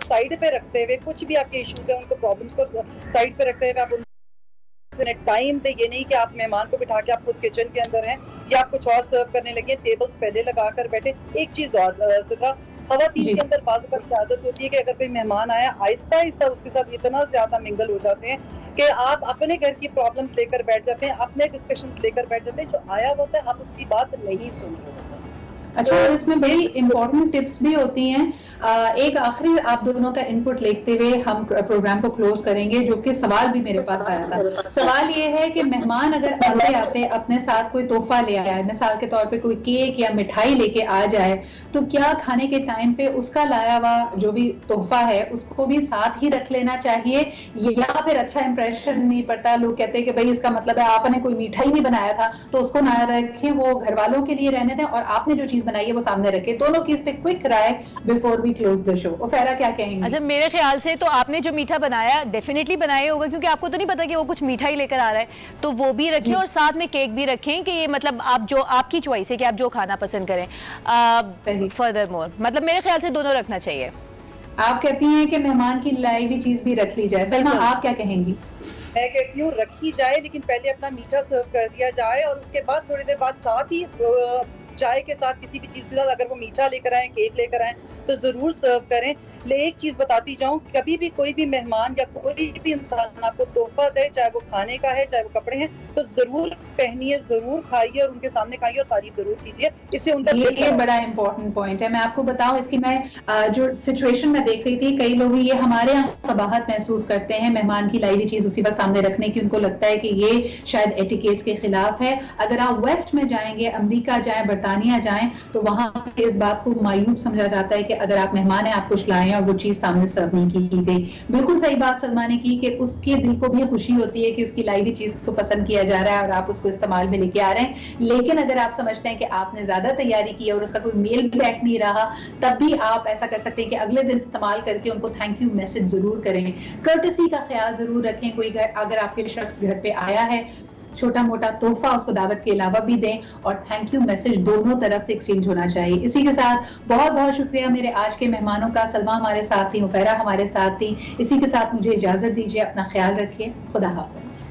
साइड पे रखते हुए, कुछ भी आपके इश्यूज हैं उनको, प्रॉब्लम्स को साइड पे रखते हुए आप उनसे टाइम दे। ये नहीं कि आप मेहमान को बिठा के आप खुद किचन के अंदर हैं या आप कुछ और सर्व करने लगे, टेबल्स पहले लगा कर बैठे। एक चीज और सिद्रा, खवातीन के अंदर बात की आदत होती है कि अगर कोई मेहमान आया, आहिस्ता आहिस्ता उसके साथ इतना ज्यादा मिंगल हो जाते हैं कि आप अपने घर की प्रॉब्लम्स लेकर बैठ जाते हैं, अपने डिस्कशंस लेकर बैठ जाते हैं, जो आया होता है आप उसकी बात नहीं सुन रहे होते। अच्छा, और इसमें बड़ी इंपॉर्टेंट टिप्स भी होती हैं। एक आखिरी आप दोनों का इनपुट लेते हुए हम प्रोग्राम को क्लोज करेंगे, जो कि सवाल भी मेरे पास आया था। सवाल ये है कि मेहमान अगर आते आते अपने साथ कोई तोहफा ले आया, मिसाल के तौर पे कोई केक या मिठाई लेके आ जाए, तो क्या खाने के टाइम पे उसका लाया हुआ जो भी तोहफा है उसको भी साथ ही रख लेना चाहिए, या फिर अच्छा इंप्रेशन नहीं पड़ता? लोग कहते हैं कि भाई इसका मतलब है आपने कोई मिठाई नहीं बनाया था तो उसको ना रखें, वो घर वालों के लिए रहने दें, और आपने जो चीज बनाई है वो सामने रखें। दोनों की इस पे क्विक राय before we close the show. Fera, क्या कहेंगे? अच्छा, मेरे ख्याल से तो आपने जो मीठा बनाया डेफिनेटली बनाया होगा, क्योंकि आपको तो नहीं पता कि वो कुछ मीठा ही लेकर आ रहा है, तो वो भी रखें और साथ में केक भी रखें कि ये मतलब आप जो आपकी चॉइस है कि आप जो खाना पसंद करें। फर्दर मोर मतलब मेरे ख्याल से दोनों रखना चाहिए। आप कहती हैं कि मेहमान की लाई हुई चीज भी रख ली जाए। सलमा, आप क्या कहेंगी? मैं कहती हूँ रखी जाए, लेकिन पहले अपना मीठा सर्व कर दिया जाए और उसके बाद थोड़ी देर बाद साथ ही चाय के साथ किसी भी चीज के साथ अगर वो मीठा लेकर आए, केक लेकर आए तो जरूर सर्व करें। एक चीज बताती जाऊं, कभी भी कोई भी मेहमान या कोई भी इंसान आपको तोहफा दे, चाहे वो खाने का है चाहे वो कपड़े हैं, तो जरूर पहनिए, जरूर खाइए और उनके सामने खाइए और तारीफ जरूर कीजिए। इससे उनका ये बड़ा इंपॉर्टेंट पॉइंट है। मैं आपको बताऊं, इसकी मैं जो सिचुएशन में देख रही थी, कई लोग ये हमारे यहाँ कबाहत महसूस करते हैं मेहमान की लाई हुई चीज उसी वक्त सामने रखने की। उनको लगता है कि ये शायद एटिकेट्स के खिलाफ है। अगर आप वेस्ट में जाएंगे, अमेरिका जाएं, बरतानिया जाएं, तो वहां पे इस बात को मायूब समझा जाता है कि अगर आप मेहमान हैं, आप कुछ लाएं और वो चीज सामने सर्व नहीं की गई। बिल्कुल सही बात सलमा ने की कि उसके दिल को भी खुशी होती है कि उसकी लाई हुई चीज को पसंद किया जा रहा है और आप उसको इस्तेमाल में लेके आ रहे हैं। लेकिन अगर आप समझते हैं कि आपने ज्यादा तैयारी की और उसका कोई मेल बैठ नहीं रहा, तब भी आप ऐसा कर सकते हैं कि अगले दिन इस्तेमाल करके उनको थैंक यू मैसेज जरूर करें। कर्टसी का ख्याल जरूर रखें। कोई अगर आपके शख्स घर पे आया है, छोटा मोटा तोहफा उसको दावत के अलावा भी दें और थैंक यू मैसेज दोनों तरफ से एक्सचेंज होना चाहिए। इसी के साथ बहुत बहुत शुक्रिया मेरे आज के मेहमानों का। सलमा हमारे साथ थी, हुफैरा हमारे साथ थी। इसी के साथ मुझे इजाजत दीजिए। अपना ख्याल रखिए। खुदा हाफिज।